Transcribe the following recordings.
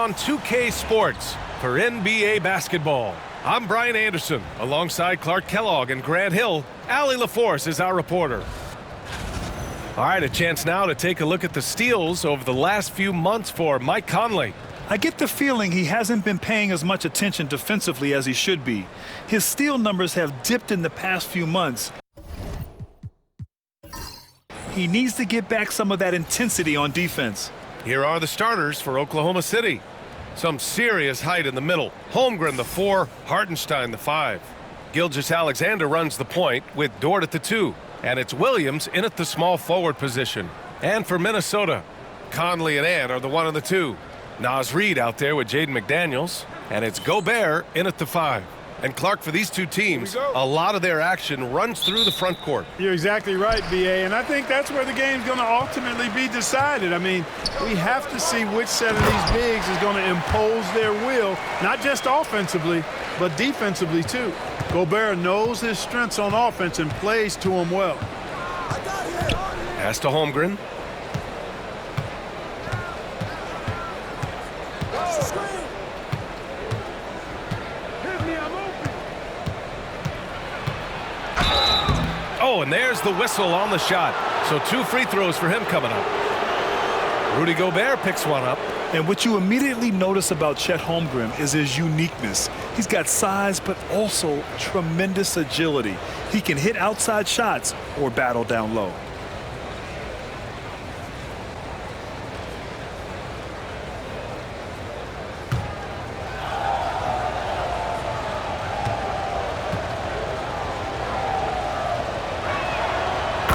On 2K Sports for NBA basketball. I'm Brian Anderson. Alongside Clark Kellogg and Grant Hill, Allie LaForce is our reporter. All right, a chance now to take a look at the steals over the last few months for Mike Conley. I get the feeling he hasn't been paying as much attention defensively as he should be. His steal numbers have dipped in the past few months. He needs to get back some of that intensity on defense. Here are the starters for Oklahoma City. Some serious height in the middle. Holmgren the 4, Hartenstein the 5. Gilgeous-Alexander runs the point with Dort at the 2. And it's Williams in at the small forward position. And for Minnesota, Conley and Ant are the 1 and the 2. Naz Reid out there with Jaden McDaniels. And it's Gobert in at the 5. And Clark, for these two teams, a lot of their action runs through the front court. You're exactly right, B.A., and I think that's where the game's going to ultimately be decided. I mean, we have to see which set of these bigs is going to impose their will, not just offensively, but defensively too. Gobert knows his strengths on offense and plays to them well. Pass to Holmgren. Oh, and there's the whistle on the shot. So 2 free throws for him coming up. Rudy Gobert picks one up. And what you immediately notice about Chet Holmgren is his uniqueness. He's got size, but also tremendous agility. He can hit outside shots or battle down low.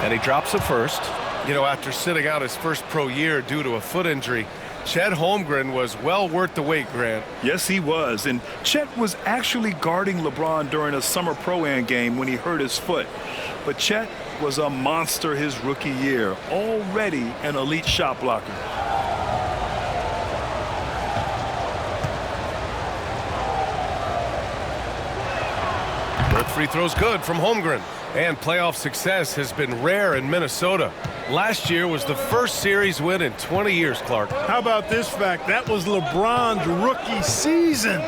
And he drops it first. You know, after sitting out his first pro year due to a foot injury, Chet Holmgren was well worth the wait, Grant. Yes, he was. And Chet was actually guarding LeBron during a summer pro-am game when he hurt his foot. But Chet was a monster his rookie year, already an elite shot blocker. Both free throws good from Holmgren. And playoff success has been rare in Minnesota. Last year was the first series win in 20 years, Clark. How about this fact? That was LeBron's rookie season,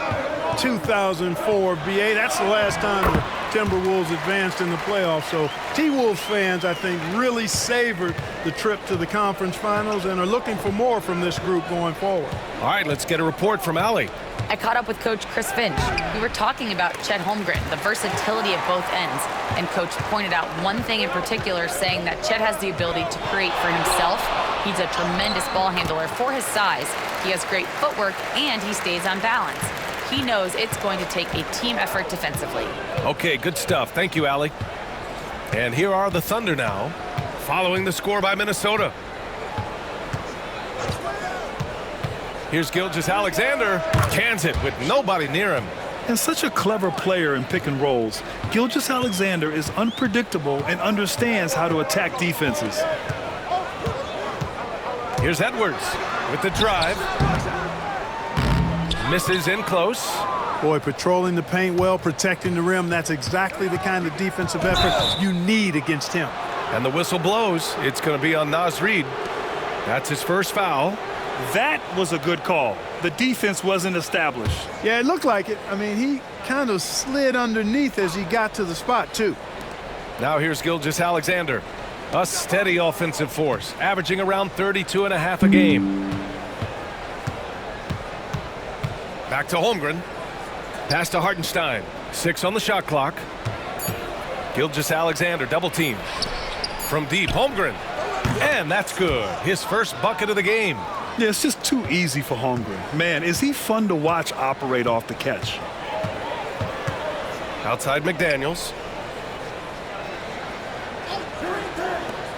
2004, B.A. That's the last time the Timberwolves advanced in the playoffs. So T-Wolves fans, I think, really savored the trip to the conference finals and are looking for more from this group going forward. All right, let's get a report from Allie. I caught up with Coach Chris Finch. We were talking about Chet Holmgren, the versatility of both ends, and Coach pointed out one thing in particular, saying that Chet has the ability to create for himself. He's a tremendous ball handler for his size. He has great footwork, and he stays on balance. He knows it's going to take a team effort defensively. Okay, good stuff. Thank you, Allie. And here are the Thunder now, following the score by Minnesota. Here's Gilgeous-Alexander, cans it with nobody near him. And such a clever player in pick and rolls, Gilgeous-Alexander is unpredictable and understands how to attack defenses. Here's Edwards with the drive. Misses in close. Boy, patrolling the paint well, protecting the rim. That's exactly the kind of defensive effort you need against him. And the whistle blows. It's going to be on Naz Reid. That's his first foul. That was a good call. The defense wasn't established. Yeah, it looked like it. I mean, he kind of slid underneath as he got to the spot, too. Now here's Gilgeous-Alexander. A steady offensive force, averaging around 32.5 a game. Back to Holmgren. Pass to Hartenstein. 6 on the shot clock. Gilgeous-Alexander double team. From deep, Holmgren. And that's good. His first bucket of the game. Yeah, it's just too easy for Holmgren. Man, is he fun to watch operate off the catch. Outside McDaniels.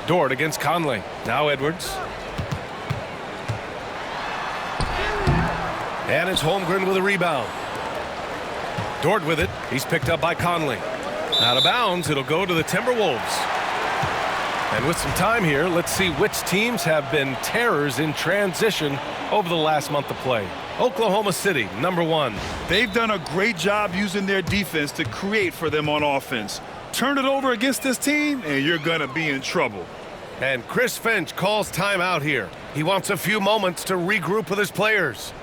Dort against Conley. Now Edwards. And it's Holmgren with a rebound. Dort with it. He's picked up by Conley. Out of bounds, it'll go to the Timberwolves. And with some time here, let's see which teams have been terrors in transition over the last month of play. Oklahoma City, number 1. They've done a great job using their defense to create for them on offense. Turn it over against this team, and you're going to be in trouble. And Chris Finch calls timeout here. He wants a few moments to regroup with his players.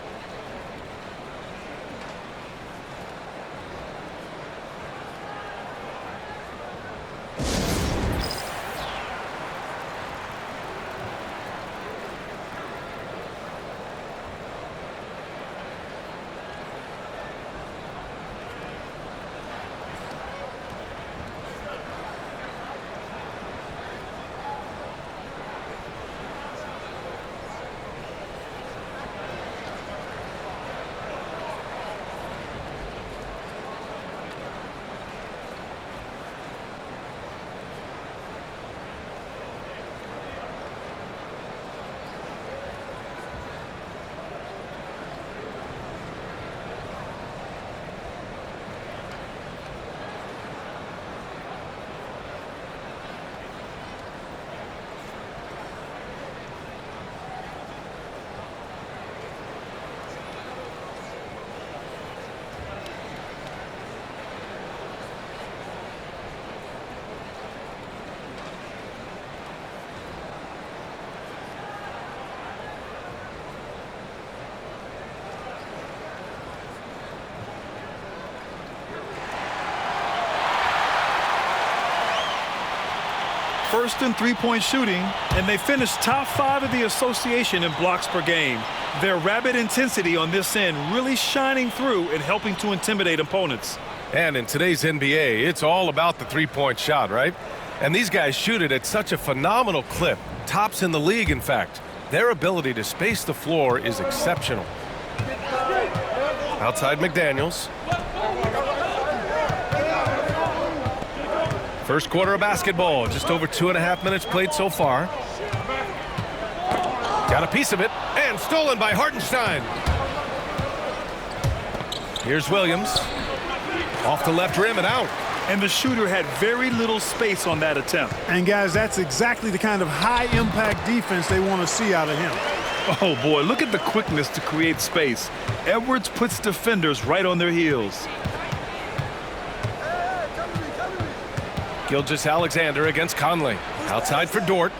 first in three-point shooting, and they finished top 5 of the association in blocks per game. Their rapid intensity on this end really shining through and helping to intimidate opponents. And in today's NBA, it's all about the three-point shot, right? And these guys shoot it at such a phenomenal clip. Tops in the league, in fact. Their ability to space the floor is exceptional. Outside McDaniels. First quarter of basketball. Just over 2.5 minutes played so far. Got a piece of it. And stolen by Hartenstein. Here's Williams. Off the left rim and out. And the shooter had very little space on that attempt. And, guys, that's exactly the kind of high-impact defense they want to see out of him. Oh, boy, look at the quickness to create space. Edwards puts defenders right on their heels. Gilgeous-Alexander against Conley. Outside for Dort.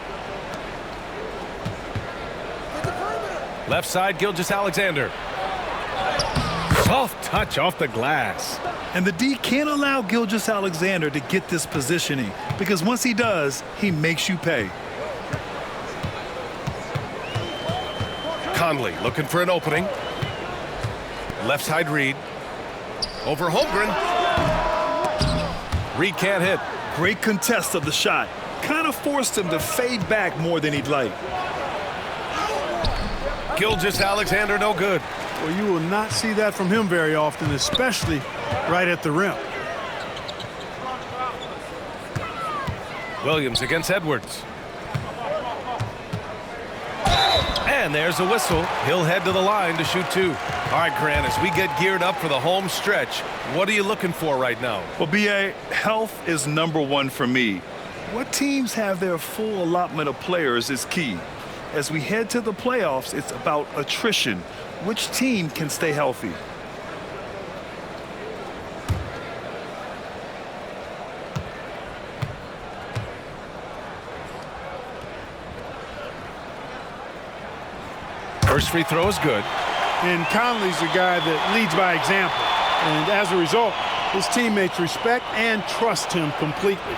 Left side, Gilgeous-Alexander. Soft touch off the glass. And the D can't allow Gilgeous-Alexander to get this positioning, because once he does, he makes you pay. Conley looking for an opening. Left side Reed. Over Holmgren. Reed can't hit. Great contest of the shot. Kind of forced him to fade back more than he'd like. Gilgeous-Alexander no good. Well, you will not see that from him very often, especially right at the rim. Williams against Edwards. And there's a whistle. He'll head to the line to shoot 2. All right, Grant, as we get geared up for the home stretch, what are you looking for right now? Well, B.A., health is #1 for me. What teams have their full allotment of players is key. As we head to the playoffs, it's about attrition. Which team can stay healthy? First free throw is good. And Conley's a guy that leads by example. And as a result, his teammates respect and trust him completely.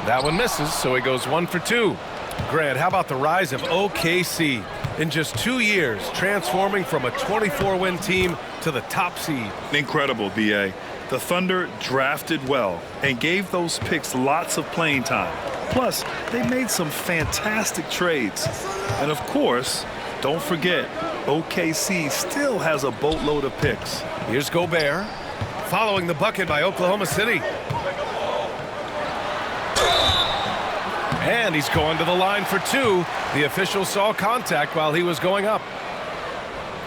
That one misses, so he goes 1 for 2. Grant, how about the rise of OKC? In just 2 years, transforming from a 24-win team to the top seed. Incredible, B.A. The Thunder drafted well and gave those picks lots of playing time. Plus, they made some fantastic trades. And of course, don't forget, OKC still has a boatload of picks. Here's Gobert, following the bucket by Oklahoma City. And he's going to the line for 2. The official saw contact while he was going up.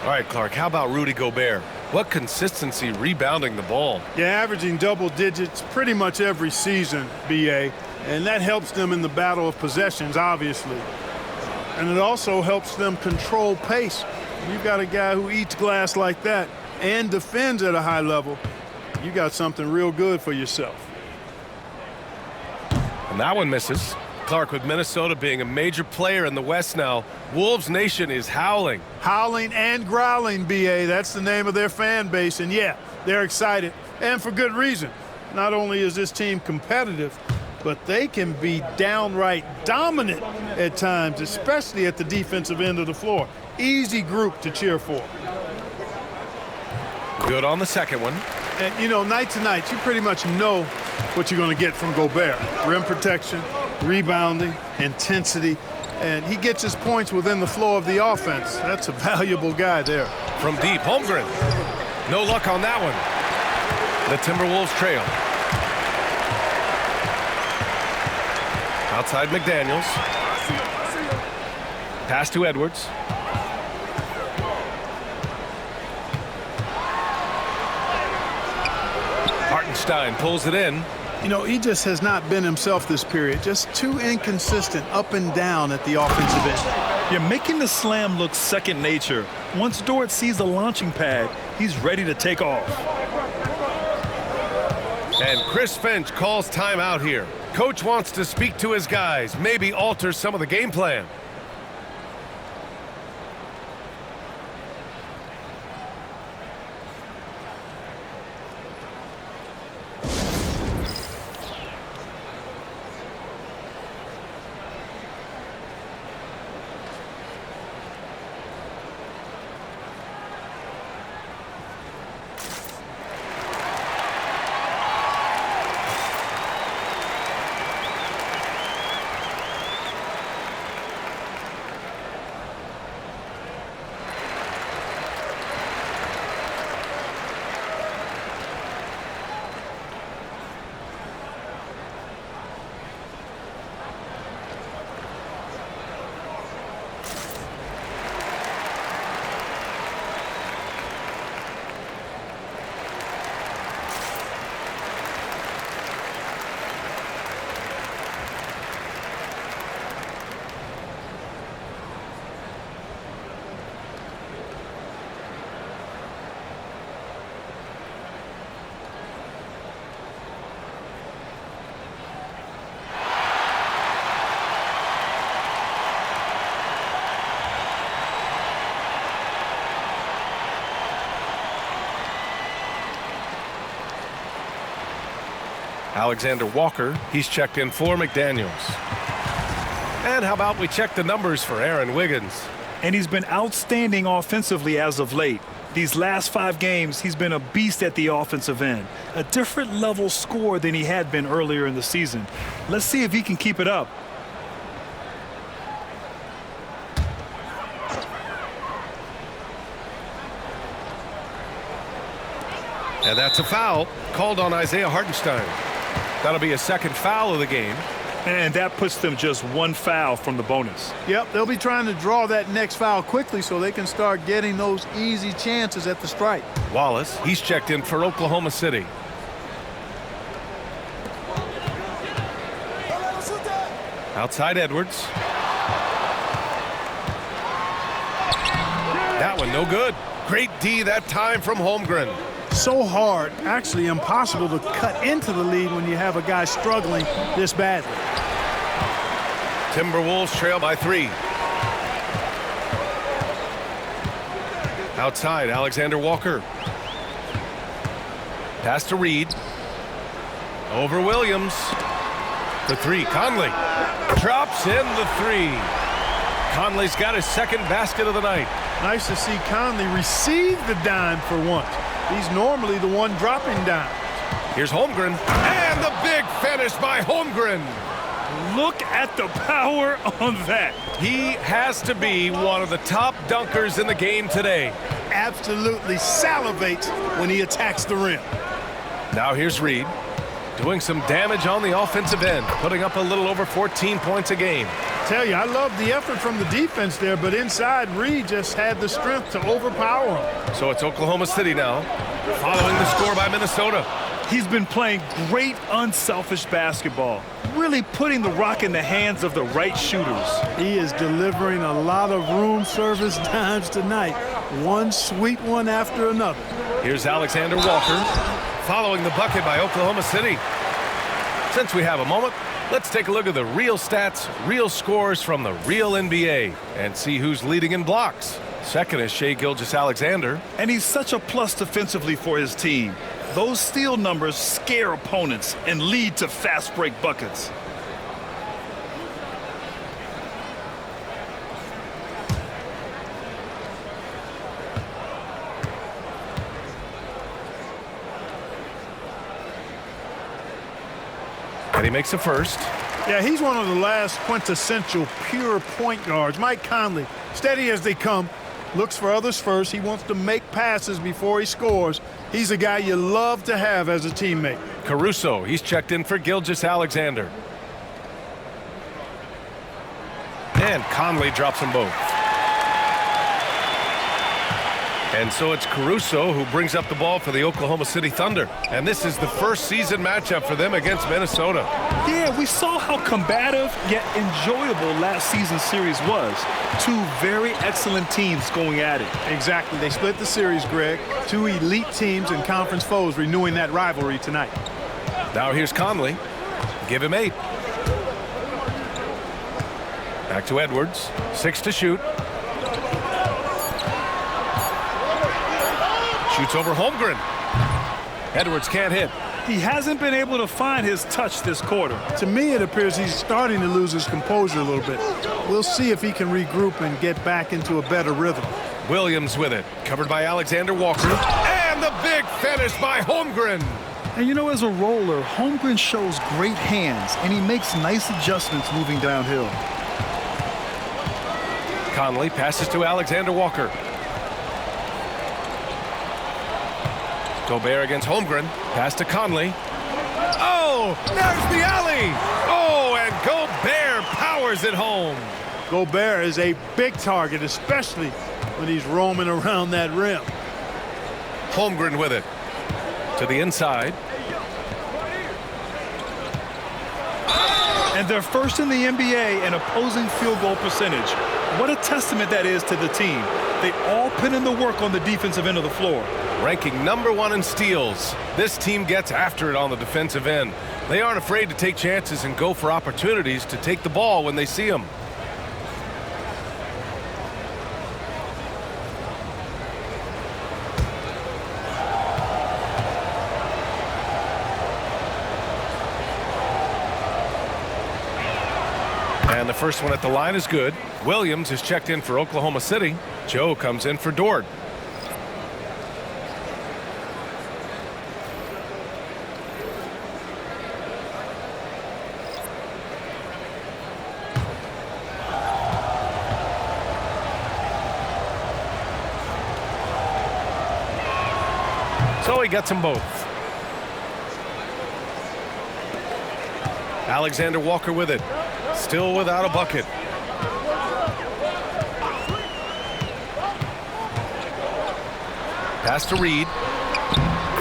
All right, Clark, how about Rudy Gobert? What consistency rebounding the ball. Yeah, averaging double digits pretty much every season, B.A., and that helps them in the battle of possessions, obviously. And it also helps them control pace. You've got a guy who eats glass like that and defends at a high level. You got something real good for yourself. And that one misses. Clark, with Minnesota being a major player in the West now, Wolves Nation is howling. Howling and growling, B.A. That's the name of their fan base. And, yeah, they're excited, and for good reason. Not only is this team competitive, but they can be downright dominant at times, especially at the defensive end of the floor. Easy group to cheer for. Good on the second one. And, you know, night to night, you pretty much know what you're going to get from Gobert. Rim protection, rebounding, intensity, and he gets his points within the flow of the offense. That's a valuable guy there. From deep, Holmgren. No luck on that one. The Timberwolves trail. Outside McDaniels. Pass to Edwards. Hartenstein pulls it in. You know, he just has not been himself this period. Just too inconsistent up and down at the offensive end. You're making the slam look second nature. Once Dort sees the launching pad, he's ready to take off. And Chris Finch calls timeout here. Coach wants to speak to his guys, maybe alter some of the game plan. Alexander Walker, he's checked in for McDaniels. And how about we check the numbers for Aaron Wiggins? And he's been outstanding offensively as of late. These last 5 games, he's been a beast at the offensive end. A different level score than he had been earlier in the season. Let's see if he can keep it up. And that's a foul called on Isaiah Hartenstein. That'll be a second foul of the game. And that puts them just 1 foul from the bonus. Yep, they'll be trying to draw that next foul quickly so they can start getting those easy chances at the stripe. Wallace, he's checked in for Oklahoma City. Outside Edwards. That one no good. Great D that time from Holmgren. So hard, actually impossible to cut into the lead when you have a guy struggling this badly. Timberwolves trail by 3. Outside, Alexander Walker. Pass to Reed. Over Williams. The 3, Conley. Drops in the 3. Conley's got his second basket of the night. Nice to see Conley receive the dime for once. He's normally the one dropping dimes. Here's Holmgren. And the big finish by Holmgren. Look at the power on that. He has to be one of the top dunkers in the game today. Absolutely salivates when he attacks the rim. Now here's Reed. Doing some damage on the offensive end. Putting up a little over 14 points a game. Tell you, I love the effort from the defense there, but inside, Reed just had the strength to overpower him. So it's Oklahoma City now, following the score by Minnesota. He's been playing great unselfish basketball, really putting the rock in the hands of the right shooters. He is delivering a lot of room service dimes tonight. One sweet one after another. Here's Alexander Walker, following the bucket by Oklahoma City. Since we have a moment, let's take a look at the real stats, real scores from the real NBA, and see who's leading in blocks. Second is Shai Gilgeous-Alexander. And he's such a plus defensively for his team. Those steal numbers scare opponents and lead to fast break buckets. And he makes a first. Yeah, he's one of the last quintessential pure point guards. Mike Conley, steady as they come, looks for others first. He wants to make passes before he scores. He's a guy you love to have as a teammate. Caruso, he's checked in for Gilgeous-Alexander. And Conley drops them both. And so it's Caruso who brings up the ball for the Oklahoma City Thunder. And this is the first season matchup for them against Minnesota. Yeah, we saw how combative yet enjoyable last season's series was. 2 very excellent teams going at it. Exactly. They split the series, Greg. 2 elite teams and conference foes renewing that rivalry tonight. Now here's Conley. give him 8. Back to Edwards. 6 to shoot. Shoots over Holmgren. Edwards can't hit. He hasn't been able to find his touch this quarter. To me, it appears he's starting to lose his composure a little bit. We'll see if he can regroup and get back into a better rhythm. Williams with it. Covered by Alexander Walker. And the big finish by Holmgren. And you know, as a roller, Holmgren shows great hands, and he makes nice adjustments moving downhill. Conley passes to Alexander Walker. Gobert against Holmgren. Pass to Conley. Oh, there's the alley. Oh, and Gobert powers it home. Gobert is a big target, especially when he's roaming around that rim. Holmgren with it. To the inside. And they're first in the NBA in opposing field goal percentage. What a testament that is to the team. They all put in the work on the defensive end of the floor. Ranking #1 in steals. This team gets after it on the defensive end. They aren't afraid to take chances and go for opportunities to take the ball when they see them. And the first one at the line is good. Williams is checked in for Oklahoma City. Joe comes in for Dort. So he gets them both. Alexander Walker with it. Still without a bucket. Pass to Reed.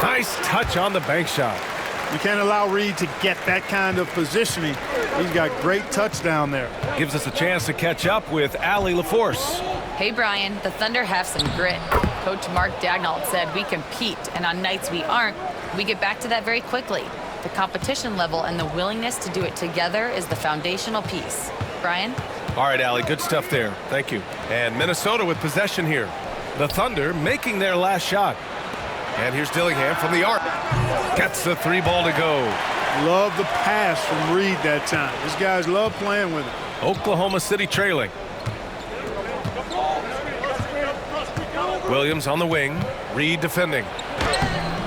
Nice touch on the bank shot. You can't allow Reed to get that kind of positioning. He's got great touch down there. Gives us a chance to catch up with Allie LaForce. Hey, Brian, the Thunder have some grit. Coach Mark Dagnall said we compete, and on nights we aren't, we get back to that very quickly. The competition level and the willingness to do it together is the foundational piece. Brian? All right, Allie, good stuff there. Thank you. And Minnesota with possession here. The Thunder making their last shot. And here's Dillingham from the arc. Gets the 3 ball to go. Love the pass from Reed that time. These guys love playing with it. Oklahoma City trailing. Williams on the wing. Reed defending.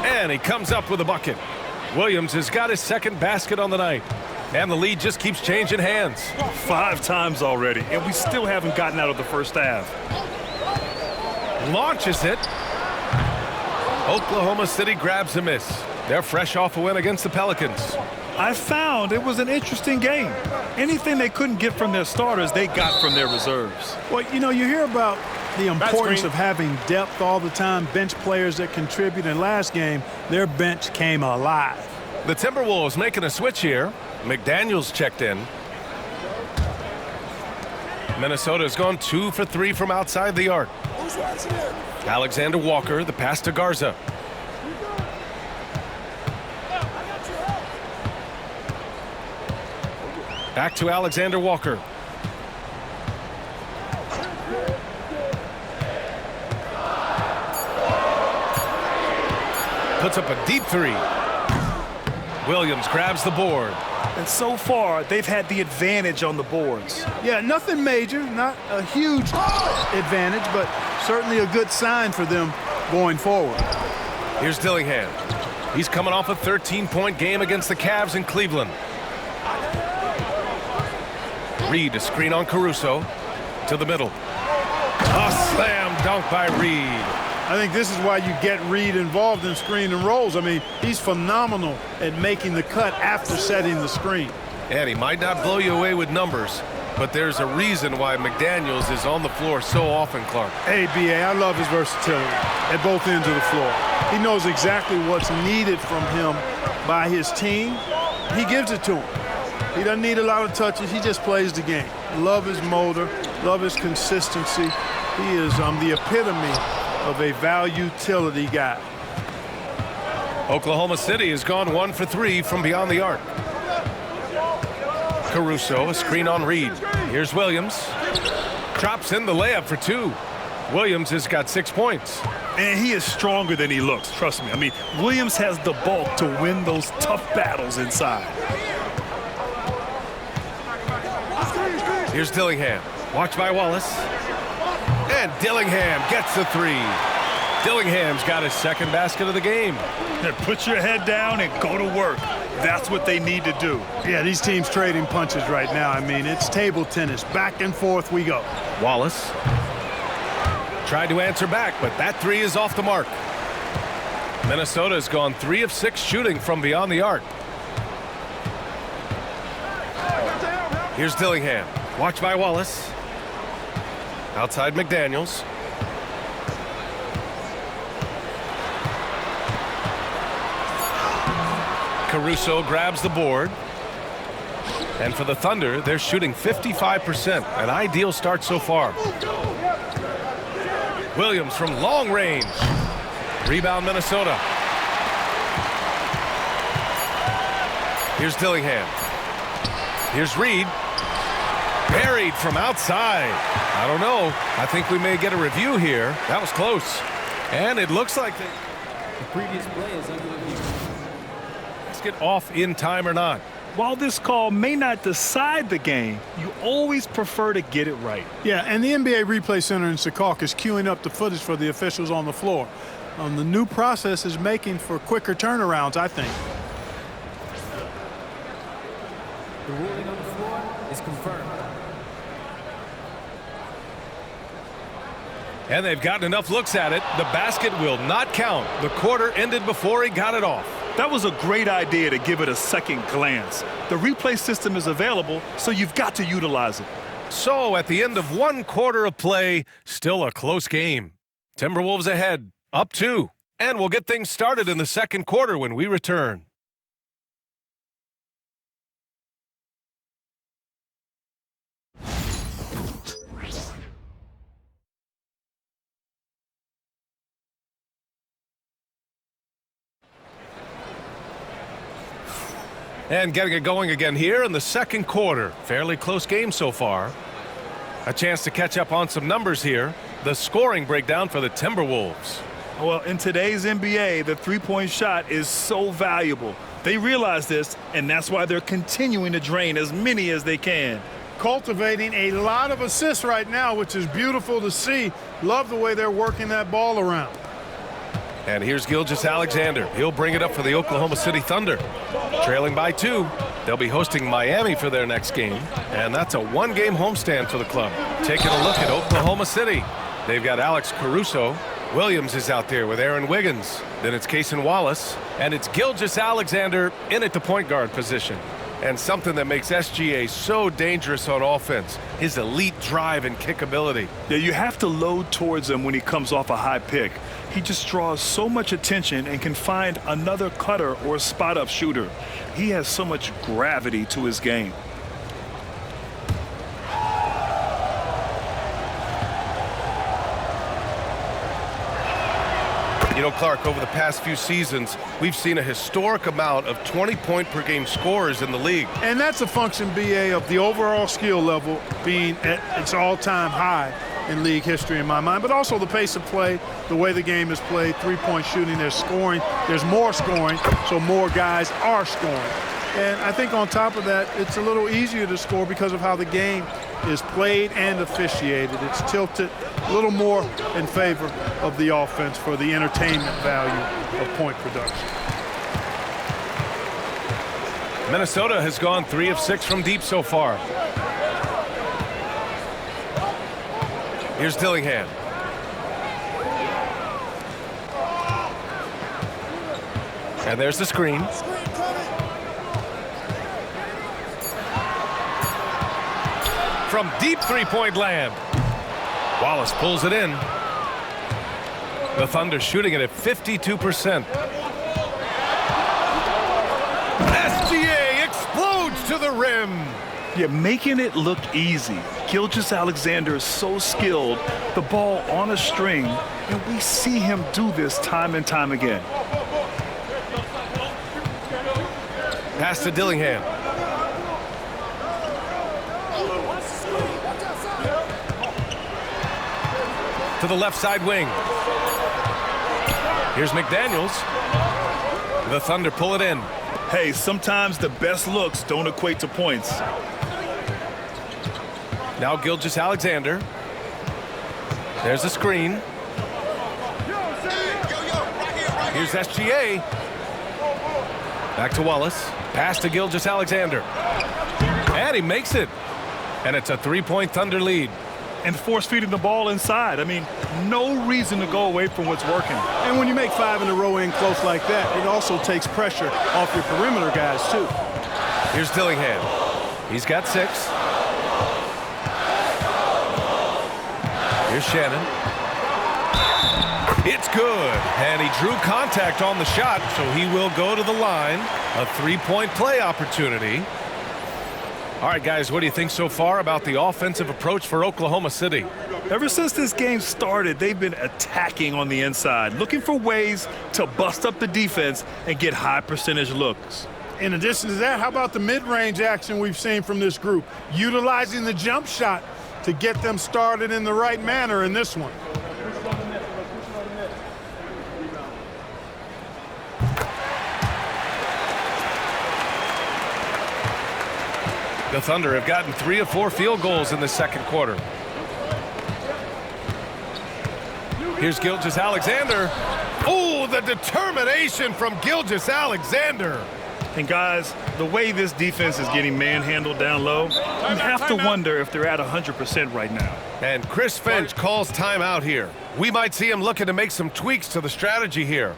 And he comes up with a bucket. Williams has got his second basket on the night. And the lead just keeps changing hands. 5 times already, and we still haven't gotten out of the first half. Launches it. Oklahoma City grabs a miss. They're fresh off a win against the Pelicans. I found it was an interesting game. Anything they couldn't get from their starters, they got from their reserves. Well, you know, you hear about the importance of having depth all the time, bench players that contribute. In last game, their bench came alive. The Timberwolves making a switch here. McDaniels checked in. Minnesota's gone 2 for 3 from outside the arc. Alexander Walker, the pass to Garza. Back to Alexander Walker. Puts up a deep 3. Williams grabs the board. And so far, they've had the advantage on the boards. Yeah, nothing major, not a huge advantage, but certainly a good sign for them going forward. Here's Dillingham. He's coming off a 13-point game against the Cavs in Cleveland. Reed, a screen on Caruso. To the middle. A slam dunk by Reed. I think this is why you get Reed involved in screen and rolls. I mean, he's phenomenal at making the cut after setting the screen. And he might not blow you away with numbers, but there's a reason why McDaniels is on the floor so often, Clark. Hey, B.A., I love his versatility at both ends of the floor. He knows exactly what's needed from him by his team. He gives it to him. He doesn't need a lot of touches. He just plays the game. Love his motor. Love his consistency. He is the epitome of a value-utility guy. Oklahoma City has gone 1 for 3 from beyond the arc. Caruso, a screen on Reed. Here's Williams. Drops in the layup for 2. Williams has got 6 points. And he is stronger than he looks, trust me. I mean, Williams has the bulk to win those tough battles inside. Here's Dillingham. Watched by Wallace. And Dillingham gets the 3. Dillingham's got his second basket of the game. Now put your head down and go to work. That's what they need to do. Yeah, these teams trading punches right now. I mean, it's table tennis. Back and forth we go. Wallace tried to answer back, but that 3 is off the mark. Minnesota has gone 3 of 6 shooting from beyond the arc. Here's Dillingham. Watched by Wallace. Outside McDaniels. Caruso grabs the board. And for the Thunder, they're shooting 55%, an ideal start so far. Williams from long range. Rebound Minnesota. Here's Dillingham. Here's Reed. Buried from outside. I don't know. I think we may get a review here. That was close. And it looks like the previous play is under review. Let's get off in time or not. While this call may not decide the game, you always prefer to get it right. Yeah, and the NBA Replay Center in Secaucus is queuing up the footage for the officials on the floor. The new process is making for quicker turnarounds, I think. The ruling on the floor is confirmed. And they've gotten enough looks at it. The basket will not count. The quarter ended before he got it off. That was a great idea to give it a second glance. The replay system is available, so you've got to utilize it. So at the end of 1 quarter of play, still a close game. Timberwolves ahead, up 2. And we'll get things started in the second quarter when we return. And getting it going again here in the second quarter. Fairly close game so far. A chance to catch up on some numbers here. The scoring breakdown for the Timberwolves. Well, in today's NBA, the three-point shot is so valuable. They realize this, and that's why they're continuing to drain as many as they can. Cultivating a lot of assists right now, which is beautiful to see. Love the way they're working that ball around. And here's Gilgeous-Alexander. He'll bring it up for the Oklahoma City Thunder. Trailing by 2. They'll be hosting Miami for their next game. And that's a 1-game homestand for the club. Taking a look at Oklahoma City. They've got Alex Caruso. Williams is out there with Aaron Wiggins. Then it's Cason Wallace. And it's Gilgeous-Alexander in at the point guard position. And something that makes SGA so dangerous on offense, his elite drive and kick ability. Yeah, you have to load towards him when he comes off a high pick. He just draws so much attention and can find another cutter or spot-up shooter. He has so much gravity to his game. You know, Clark, over the past few seasons, we've seen a historic amount of 20-point-per-game scorers in the league. And that's a function, BA, of the overall skill level being at its all-time high in league history in my mind, but also the pace of play, the way the game is played, three-point shooting, there's scoring, there's more scoring, so more guys are scoring. And I think on top of that, it's a little easier to score because of how the game is played and officiated. It's tilted a little more in favor of the offense for the entertainment value of point production. Minnesota has gone 3 of 6 from deep so far. Here's Dillingham. And there's the screen. From deep three-point land. Wallace pulls it in. The Thunder shooting it at 52%. SGA explodes to the rim. Yeah, making it look easy. Gilgeous-Alexander is so skilled, the ball on a string, and we see him do this time and time again. Pass to Dillingham. to the left side wing. Here's McDaniels. The Thunder pull it in. Hey, sometimes the best looks don't equate to points. Now Gilgeous-Alexander. There's a screen. Here's SGA. Back to Wallace. Pass to Gilgeous-Alexander. And he makes it. And it's a 3-point Thunder lead. And force feeding the ball inside. I mean, no reason to go away from what's working. And when you make 5 in a row in close like that, it also takes pressure off your perimeter guys, too. Here's Dillingham. He's got 6. Here's Shannon. It's good. And he drew contact on the shot, so he will go to the line. A 3-point play opportunity. All right, guys, what do you think so far about the offensive approach for Oklahoma City? Ever since this game started, they've been attacking on the inside, looking for ways to bust up the defense and get high percentage looks. In addition to that, how about the mid-range action we've seen from this group? Utilizing the jump shot to get them started in the right manner in this one. The Thunder have gotten 3 of 4 field goals in the second quarter. Here's Gilgeous-Alexander. Oh, the determination from Gilgeous-Alexander. And guys, the way this defense is getting manhandled down low, you have to wonder if they're at 100% right now. And Chris Finch calls timeout here. We might see him looking to make some tweaks to the strategy here.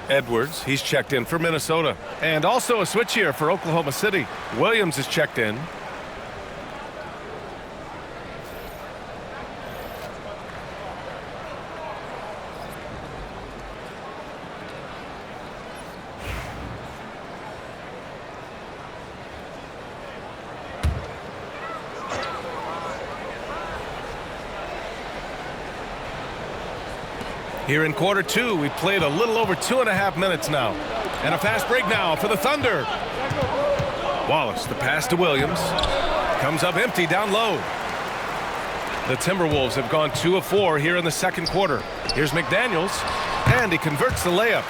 Edwards, he's checked in for Minnesota. And also a switch here for Oklahoma City. Williams is checked in. Here in quarter 2, we played a little over 2.5 minutes now. And a fast break now for the Thunder. Wallace, the pass to Williams. Comes up empty down low. The Timberwolves have gone 2 of 4 here in the second quarter. Here's McDaniels, and he converts the layup.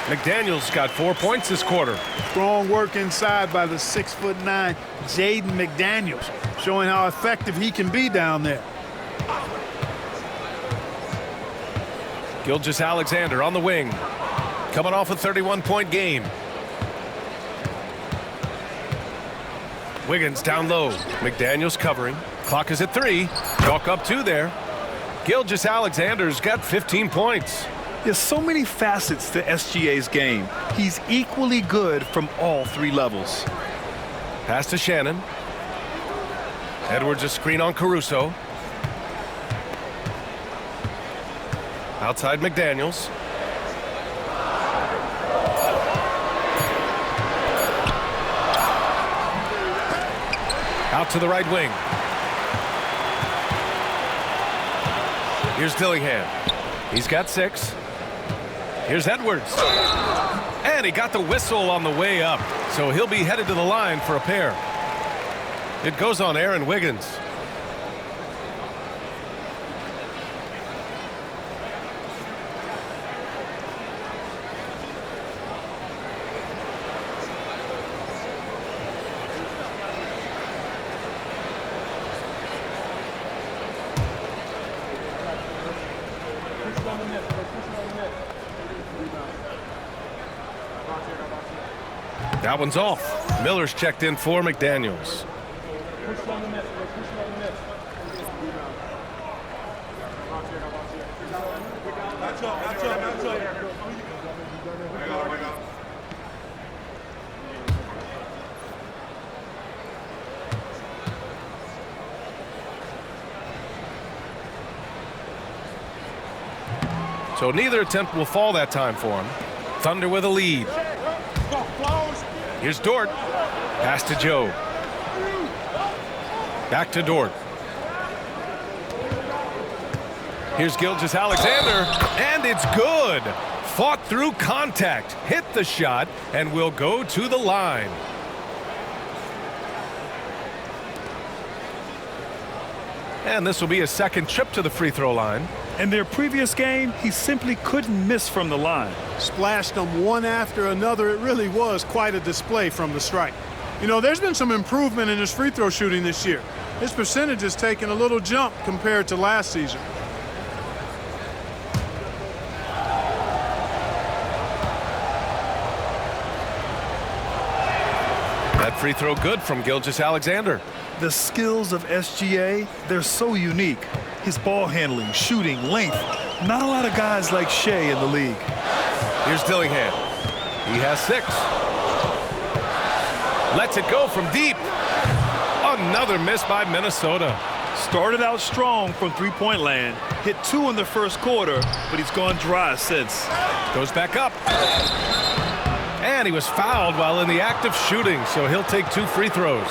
McDaniels got 4 points this quarter. Strong work inside by the 6'9" Jaden McDaniels, showing how effective he can be down there. Gilgeous-Alexander on the wing, coming off a 31-point game. Wiggins down low. McDaniels covering. Clock is at 3. Chalk up 2 there. Gilgeous-Alexander's got 15 points. There's so many facets to SGA's game. He's equally good from all 3 levels. Pass to Shannon. Edwards a screen on Caruso. Outside McDaniels. Out to the right wing. Here's Dillingham. He's got 6. Here's Edwards. And he got the whistle on the way up. So he'll be headed to the line for a pair. It goes on Aaron Wiggins. That one's off. Miller's checked in for McDaniels. So neither attempt will fall that time for him. Thunder with a lead. Here's Dort. Pass to Joe. Back to Dort. Here's Gilgeous-Alexander, and it's good. Fought through contact, hit the shot, and will go to the line. And this will be his second trip to the free throw line. In their previous game, he simply couldn't miss from the line. Splashed them one after another. It really was quite a display from the stripe. You know, there's been some improvement in his free throw shooting this year. His percentage has taken a little jump compared to last season. That free throw good from Gilgeous-Alexander. The skills of SGA, they're so unique. His ball handling, shooting, length. Not a lot of guys like Shea in the league. Here's Dillingham. He has 6. Lets it go from deep. Another miss by Minnesota. Started out strong from three-point land. Hit 2 in the first quarter, but he's gone dry since. Goes back up. And he was fouled while in the act of shooting, so he'll take 2 free throws.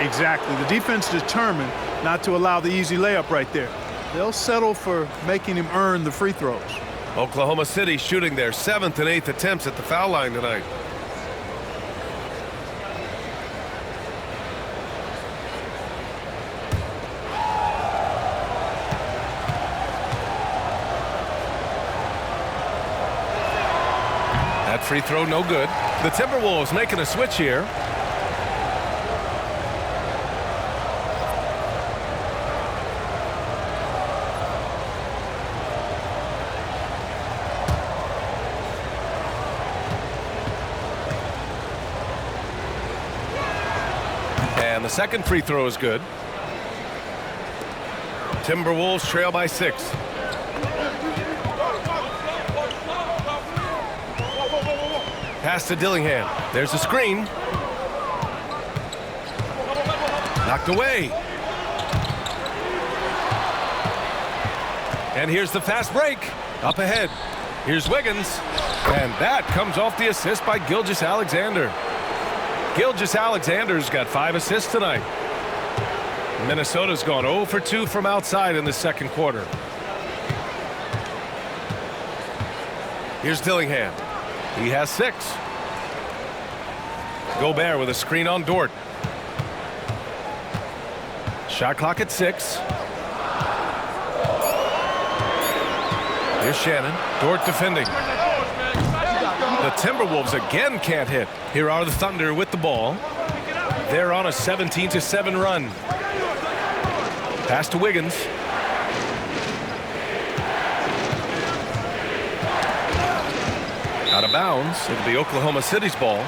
Exactly. The defense determined not to allow the easy layup right there. They'll settle for making him earn the free throws. Oklahoma City shooting their 7th and 8th attempts at the foul line tonight. That free throw no good. The Timberwolves making a switch here. And the second free throw is good. Timberwolves trail by 6. Pass to Dillingham. There's a screen. Knocked away. And here's the fast break. Up ahead. Here's Wiggins. And that comes off the assist by Gilgeous-Alexander. Gilgeous-Alexander's got 5 assists tonight. Minnesota's gone 0 for 2 from outside in the second quarter. Here's Dillingham. He has 6. Gobert with a screen on Dort. Shot clock at 6. Here's Shannon. Dort defending. The Timberwolves again can't hit. Here are the Thunder with the ball. They're on a 17-7 run. Pass to Wiggins. Out of bounds. It'll be Oklahoma City's ball.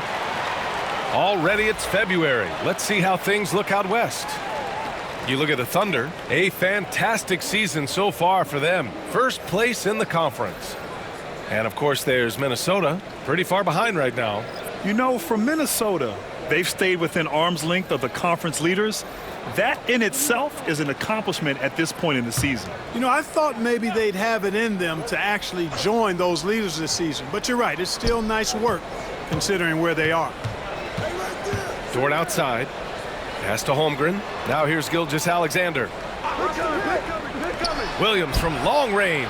Already it's February. Let's see how things look out west. You look at the Thunder. A fantastic season so far for them. First place in the conference. And of course there's Minnesota. Pretty far behind right now. You know, for Minnesota, they've stayed within arm's length of the conference leaders. That in itself is an accomplishment at this point in the season. You know, I thought maybe they'd have it in them to actually join those leaders this season. But you're right, it's still nice work considering where they are. Dort outside. Pass to Holmgren. Now here's Gilgeous-Alexander. Williams from long range.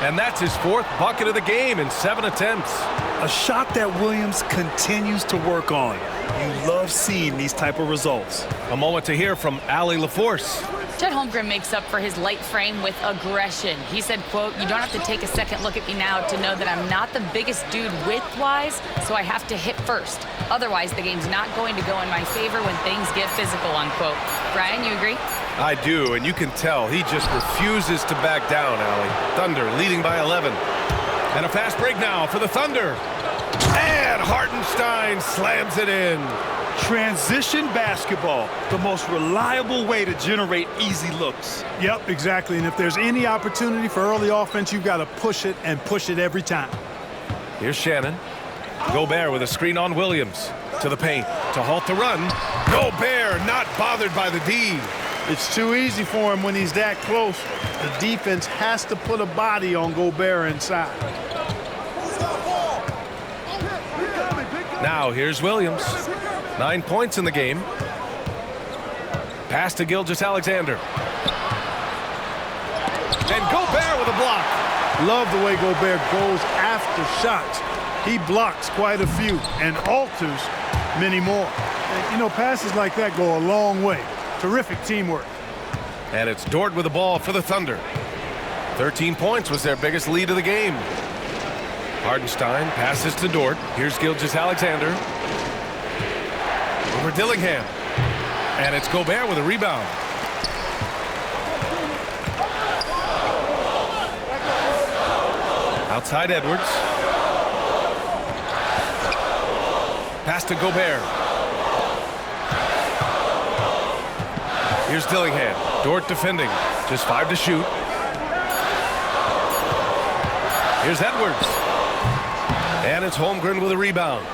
And that's his 4th bucket of the game in 7 attempts. A shot that Williams continues to work on. You love seeing these type of results. A moment to hear from Allie LaForce. Chet Holmgren makes up for his light frame with aggression. He said, quote, "You don't have to take a second look at me now to know that I'm not the biggest dude width-wise, so I have to hit first. Otherwise, the game's not going to go in my favor when things get physical," unquote. Brian, you agree? I do, and you can tell he just refuses to back down, Allie. Thunder leading by 11. And a fast break now for the Thunder. And Hartenstein slams it in. Transition basketball, the most reliable way to generate easy looks. Yep, exactly. And if there's any opportunity for early offense, you've got to push it and push it every time. Here's Shannon. Gobert with a screen on Williams. To the paint to halt the run. Gobert not bothered by the D. It's too easy for him when he's that close. The defense has to put a body on Gobert inside. Now here's Williams. 9 points in the game. Pass to Gilgeous-Alexander. And Gobert with a block. Love the way Gobert goes after shots. He blocks quite a few and alters many more. And, you know, passes like that go a long way. Terrific teamwork. And it's Dort with the ball for the Thunder. 13 points was their biggest lead of the game. Hartenstein passes to Dort. Here's Gilgeous-Alexander. Over Dillingham. And it's Gobert with a rebound. Outside Edwards. Pass to Gobert. Here's Dillingham. Dort defending. Just 5 to shoot. Here's Edwards. And it's Holmgren with a rebound.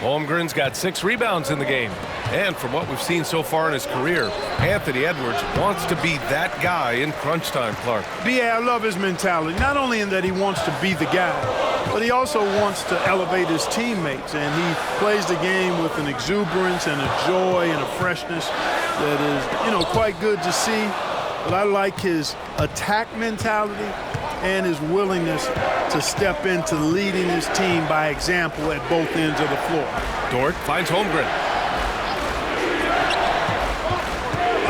Holmgren's got 6 rebounds in the game. And from what we've seen so far in his career, Anthony Edwards wants to be that guy in crunch time, Clark. I love his mentality. Not only in that he wants to be the guy, but he also wants to elevate his teammates. And he plays the game with an exuberance and a joy and a freshness that is, you know, quite good to see. But I like his attack mentality and his willingness to step into leading his team by example at both ends of the floor. Dort finds Holmgren.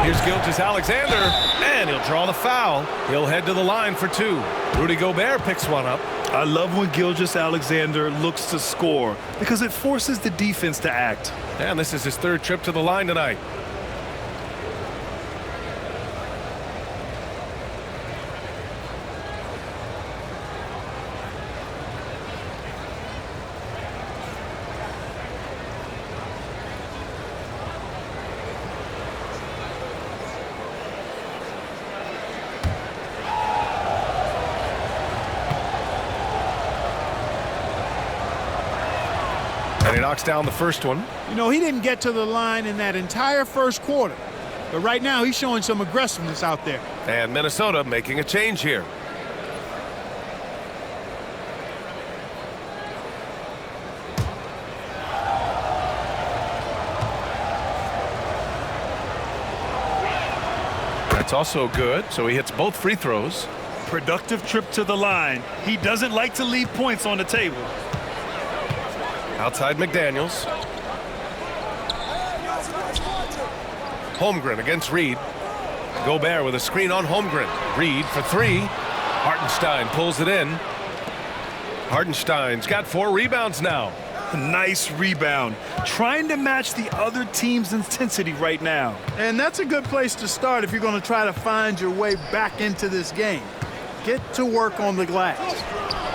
Here's Gilgeous-Alexander, and he'll draw the foul. He'll head to the line for 2. Rudy Gobert picks one up. I love when Gilgeous-Alexander looks to score because it forces the defense to act. And this is his 3rd trip to the line tonight. And he knocks down the first one. You know, he didn't get to the line in that entire first quarter. But right now, he's showing some aggressiveness out there. And Minnesota making a change here. That's also good, so he hits both free throws. Productive trip to the line. He doesn't like to leave points on the table. Outside McDaniels. Holmgren against Reed. Gobert with a screen on Holmgren. Reed for 3. Hartenstein pulls it in. Hartenstein's got 4 rebounds now. Nice rebound. Trying to match the other team's intensity right now. And that's a good place to start if you're going to try to find your way back into this game. Get to work on the glass.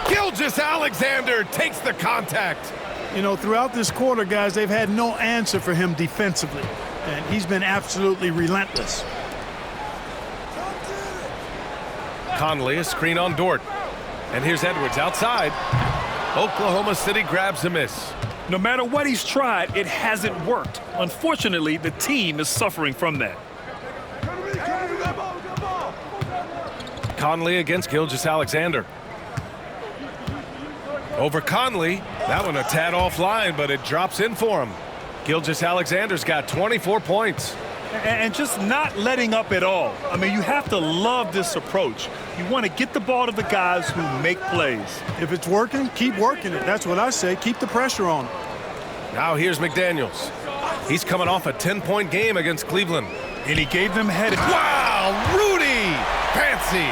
Gilgeous-Alexander takes the contact. You know, throughout this quarter, guys, they've had no answer for him defensively. And he's been absolutely relentless. Conley, a screen on Dort. And here's Edwards outside. Oklahoma City grabs a miss. No matter what he's tried, it hasn't worked. Unfortunately, the team is suffering from that. Conley against Gilgeous-Alexander. Over Conley. That one a tad offline, but it drops in for him. Gilgeous-Alexander's got 24 points. And just not letting up at all. I mean, you have to love this approach. You want to get the ball to the guys who make plays. If it's working, keep working it. That's what I say. Keep the pressure on him. Now here's McDaniels. He's coming off a 10-point game against Cleveland. And he gave them headed. Wow, Rudy! Fancy!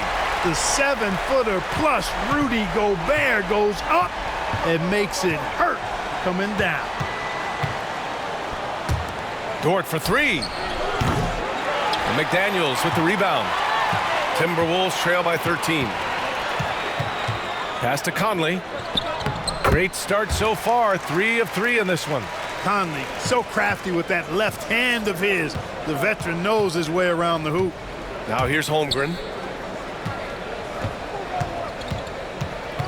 The 7-footer plus Rudy Gobert goes up and makes it hurt coming down. Dort for three. And McDaniels with the rebound. Timberwolves trail by 13. Pass to Conley. Great start so far. 3 of 3 in this one. Conley, so crafty with that left hand of his. The veteran knows his way around the hoop. Now here's Holmgren.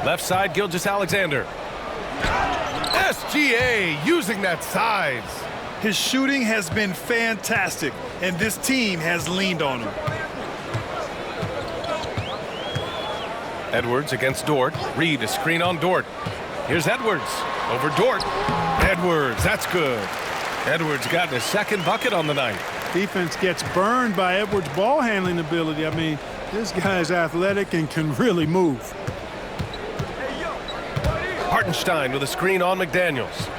Left side, Gilgeous-Alexander. SGA using that size. His shooting has been fantastic, and this team has leaned on him. Edwards against Dort. Reed, a screen on Dort. Here's Edwards over Dort. Edwards, that's good. Edwards got his second bucket on the night. Defense gets burned by Edwards' ball handling ability. I mean, this guy's athletic and can really move. Hartenstein with a screen on McDaniels.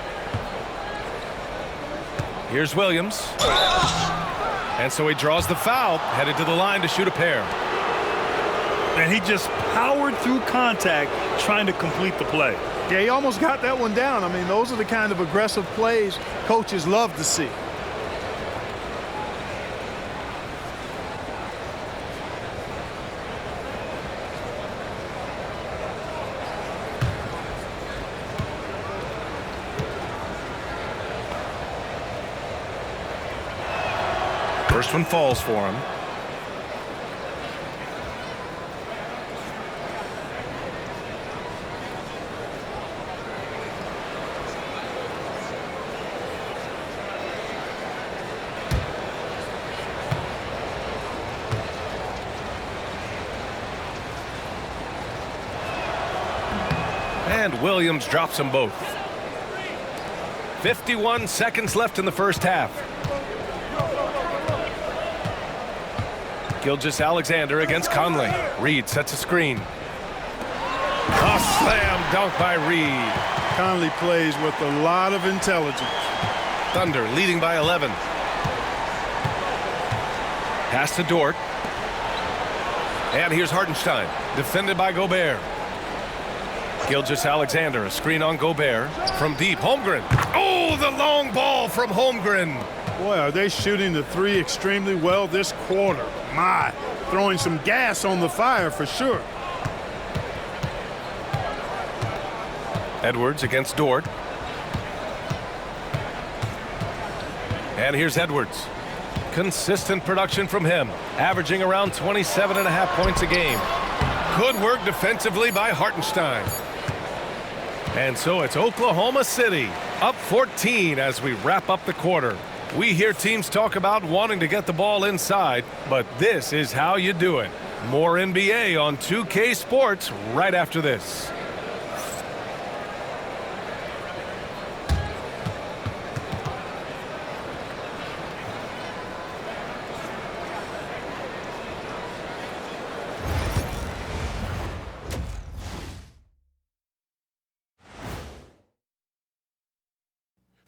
Here's Williams. And so he draws the foul, headed to the line to shoot a pair. And he just powered through contact trying to complete the play. Yeah, he almost got that one down. I mean, those are the kind of aggressive plays coaches love to see. First one falls for him. And Williams drops them both. 51 seconds left in the first half. Gilgeous-Alexander against Conley. Reed sets a screen. A slam dunk by Reed. Conley plays with a lot of intelligence. Thunder leading by 11. Pass to Dort. And here's Hartenstein, defended by Gobert. Gilgeous-Alexander, a screen on Gobert. From deep, Holmgren. Oh, the long ball from Holmgren. Boy, are they shooting the three extremely well this quarter. My, throwing some gas on the fire for sure. Edwards against Dort. And here's Edwards. Consistent production from him, averaging around 27.5 points a game. Good work defensively by Hartenstein. And so it's Oklahoma City, up 14 as we wrap up the quarter. We hear teams talk about wanting to get the ball inside, but this is how you do it. More NBA on 2K Sports right after this.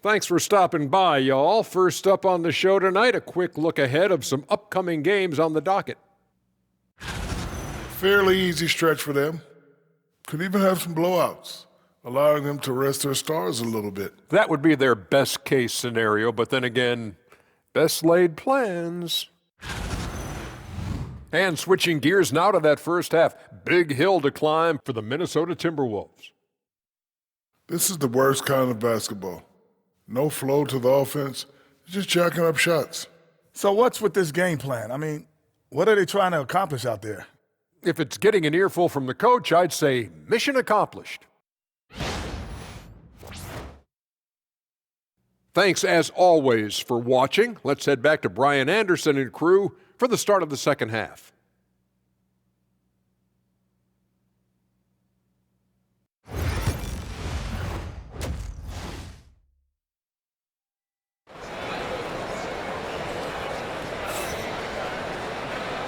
Thanks for stopping by, y'all. First up on the show tonight, a quick look ahead of some upcoming games on the docket. Fairly easy stretch for them. Could even have some blowouts, allowing them to rest their stars a little bit. That would be their best case scenario, but then again, best laid plans. And switching gears now to that first half, big hill to climb for the Minnesota Timberwolves. This is the worst kind of basketball. No flow to the offense, just jacking up shots. So what's with this game plan? I mean, what are they trying to accomplish out there? If it's getting an earful from the coach, I'd say mission accomplished. Thanks as always for watching. Let's head back to Brian Anderson and crew for the start of the second half.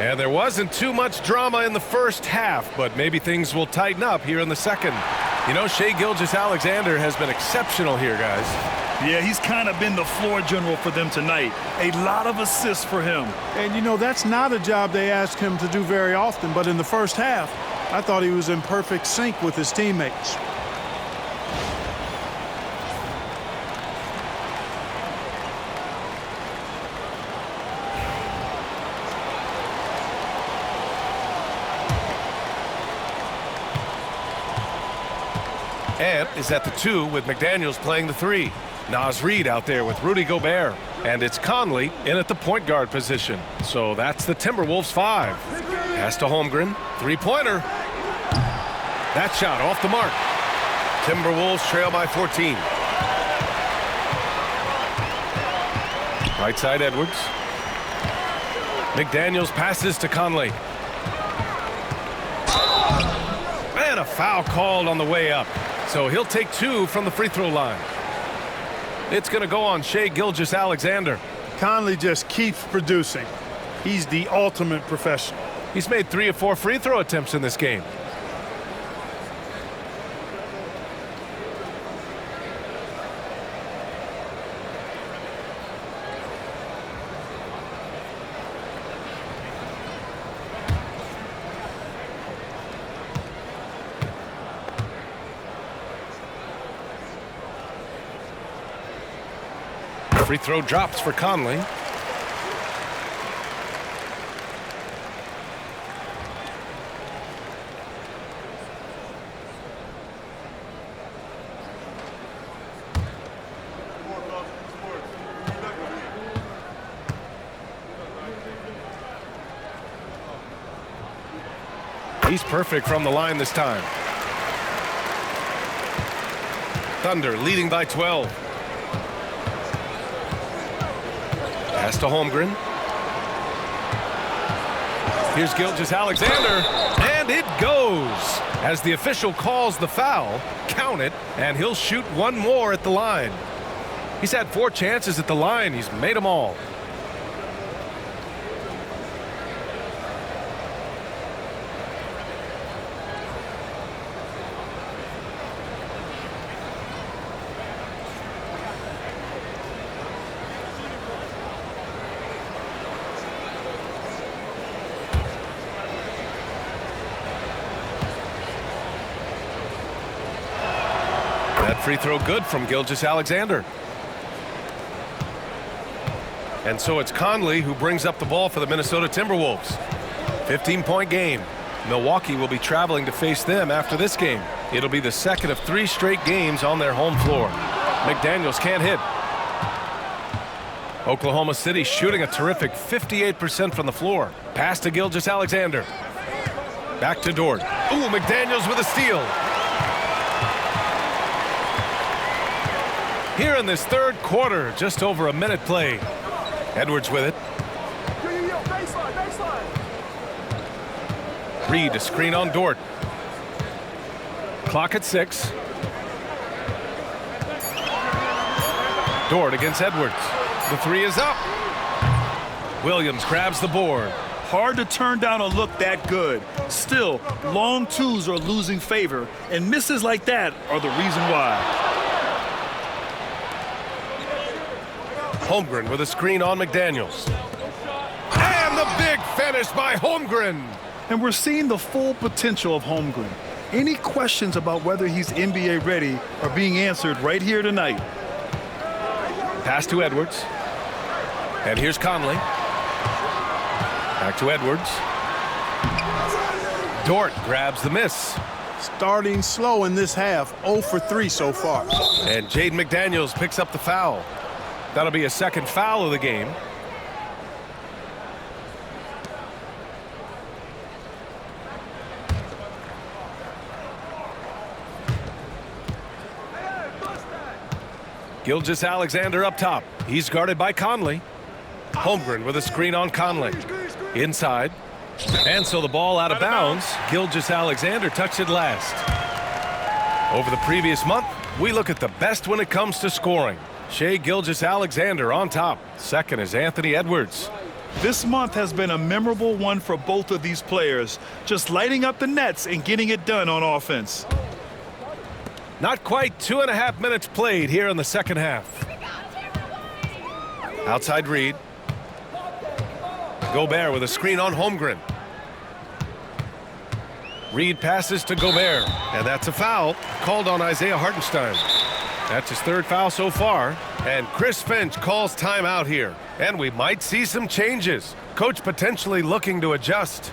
And there wasn't too much drama in the first half, but maybe things will tighten up here in the second. You know, Shai Gilgeous-Alexander has been exceptional here, guys. Yeah, he's kind of been the floor general for them tonight. A lot of assists for him. And, you know, that's not a job they ask him to do very often, but in the first half, I thought he was in perfect sync with his teammates. Ant is at the 2 with McDaniels playing the 3. Naz Reid out there with Rudy Gobert. And it's Conley in at the point guard position. So that's the Timberwolves 5. Pass to Holmgren. Three-pointer. That shot off the mark. Timberwolves trail by 14. Right side Edwards. McDaniels passes to Conley. And a foul called on the way up. So he'll take 2 from the free throw line. It's going to go on Shai Gilgeous-Alexander. Conley just keeps producing. He's the ultimate professional. He's made 3 or 4 free throw attempts in this game. Free throw drops for Conley. He's perfect from the line this time. Thunder leading by 12. Pass to Holmgren. Here's Gilgeous-Alexander, and it goes. As the official calls the foul, count it, and he'll shoot 1 more at the line. He's had 4 chances at the line. He's made them all. Free throw good from Gilgeous-Alexander. And so it's Conley who brings up the ball for the Minnesota Timberwolves. 15-point game. Milwaukee will be traveling to face them after this game. It'll be the second of 3 straight games on their home floor. McDaniels can't hit. Oklahoma City shooting a terrific 58% from the floor. Pass to Gilgeous-Alexander. Back to Dort. Ooh, McDaniels with a steal. Here in this third quarter, just over a minute played. Edwards with it. Reid a screen on Dort. Clock at 6. Dort against Edwards. The 3 is up. Williams grabs the board. Hard to turn down a look that good. Still, long 2s are losing favor, and misses like that are the reason why. Holmgren with a screen on McDaniels. And the big finish by Holmgren. And we're seeing the full potential of Holmgren. Any questions about whether he's NBA ready are being answered right here tonight. Pass to Edwards. And here's Conley. Back to Edwards. Dort grabs the miss. Starting slow in this half, 0 for 3 so far. And Jaden McDaniels picks up the foul. That'll be a second foul of the game. Gilgeous-Alexander up top. He's guarded by Conley. Holmgren with a screen on Conley. Inside. And so the ball out of bounds. Gilgeous-Alexander touched it last. Over the previous month, we look at the best when it comes to scoring. Shai Gilgeous-Alexander on top. Second is Anthony Edwards. This month has been a memorable one for both of these players, just lighting up the nets and getting it done on offense. Not quite 2.5 minutes played here in the second half. Outside Reed. Gobert with a screen on Holmgren. Reed passes to Gobert, and that's a foul called on Isaiah Hartenstein. That's his third foul so far, and Chris Finch calls timeout here. And we might see some changes. Coach potentially looking to adjust.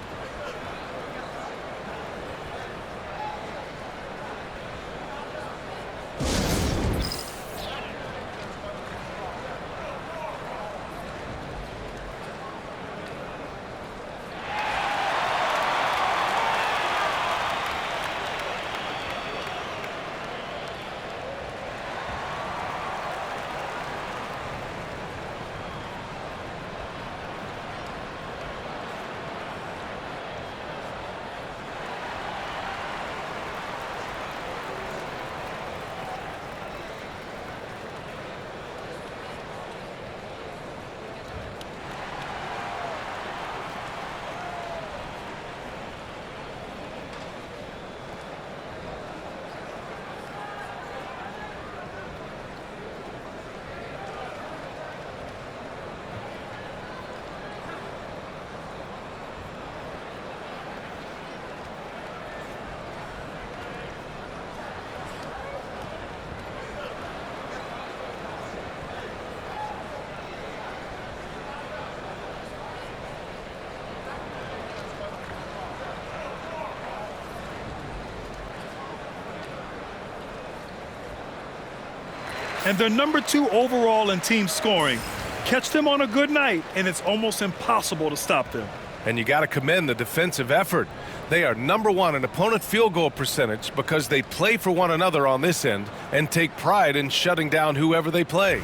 And they're #2 overall in team scoring. Catch them on a good night, and it's almost impossible to stop them. And you got to commend the defensive effort. They are #1 in opponent field goal percentage because they play for one another on this end and take pride in shutting down whoever they play.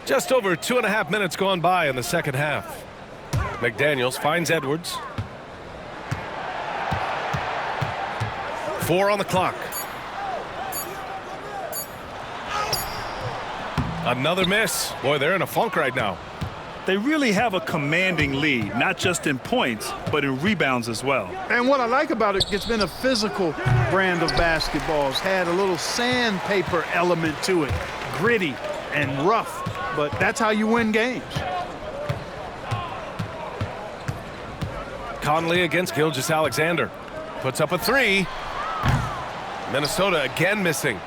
Just over 2.5 minutes gone by in the second half. McDaniels finds Edwards. 4 on the clock. Another miss. Boy, they're in a funk right now. They really have a commanding lead, not just in points, but in rebounds as well. And what I like about it, it's been a physical brand of basketball. It's had a little sandpaper element to it, gritty and rough, but that's how you win games. Conley against Gilgeous-Alexander. Puts up a 3. Minnesota again missing.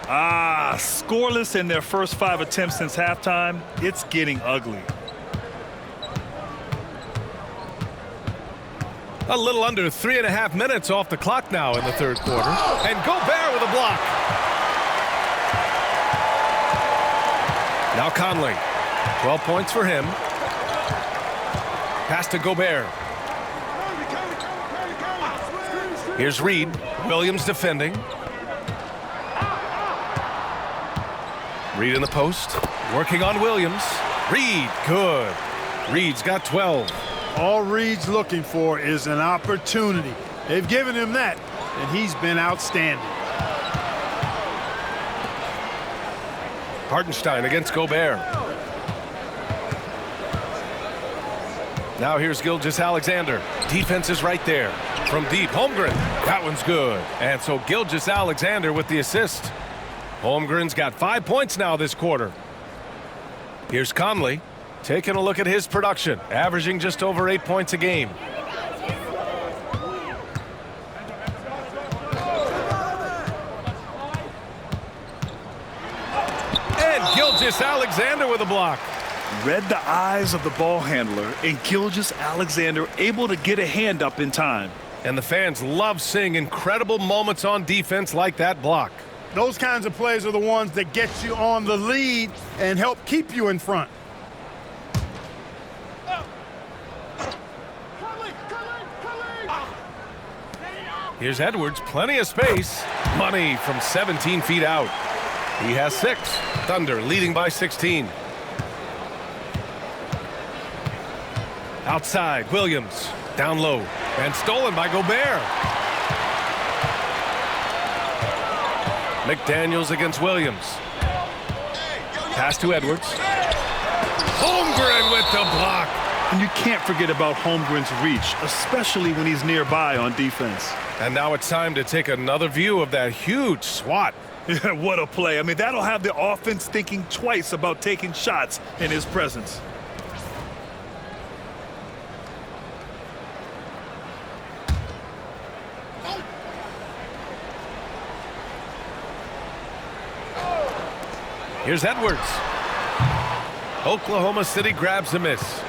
Scoreless in their first 5 attempts since halftime. It's getting ugly. A little under 3.5 minutes off the clock now in the third quarter. And Gobert with a block. Now Conley. 12 points for him. Pass to Gobert. Here's Reed. Williams defending. Reed in the post. Working on Williams. Reed, good. Reed's got 12. All Reed's looking for is an opportunity. They've given him that, and he's been outstanding. Hartenstein against Gobert. Now here's Gilgeous-Alexander. Defense is right there. From deep, Holmgren. That one's good. And so Gilgeous-Alexander with the assist. Holmgren's got 5 points now this quarter. Here's Conley. Taking a look at his production. Averaging just over 8 points a game. And Gilgeous-Alexander with a block. Read the eyes of the ball handler, and Gilgeous-Alexander able to get a hand up in time. And the fans love seeing incredible moments on defense like that block. Those kinds of plays are the ones that get you on the lead and help keep you in front. Here's Edwards, plenty of space. Money from 17 feet out. He has 6. Thunder leading by 16. Outside, Williams. Down low. And stolen by Gobert. McDaniels against Williams. Pass to Edwards. Holmgren with the block. And you can't forget about Holmgren's reach, especially when he's nearby on defense. And now it's time to take another view of that huge swat. Yeah, what a play. I mean, that'll have the offense thinking twice about taking shots in his presence. Here's Edwards. Oklahoma City grabs a miss.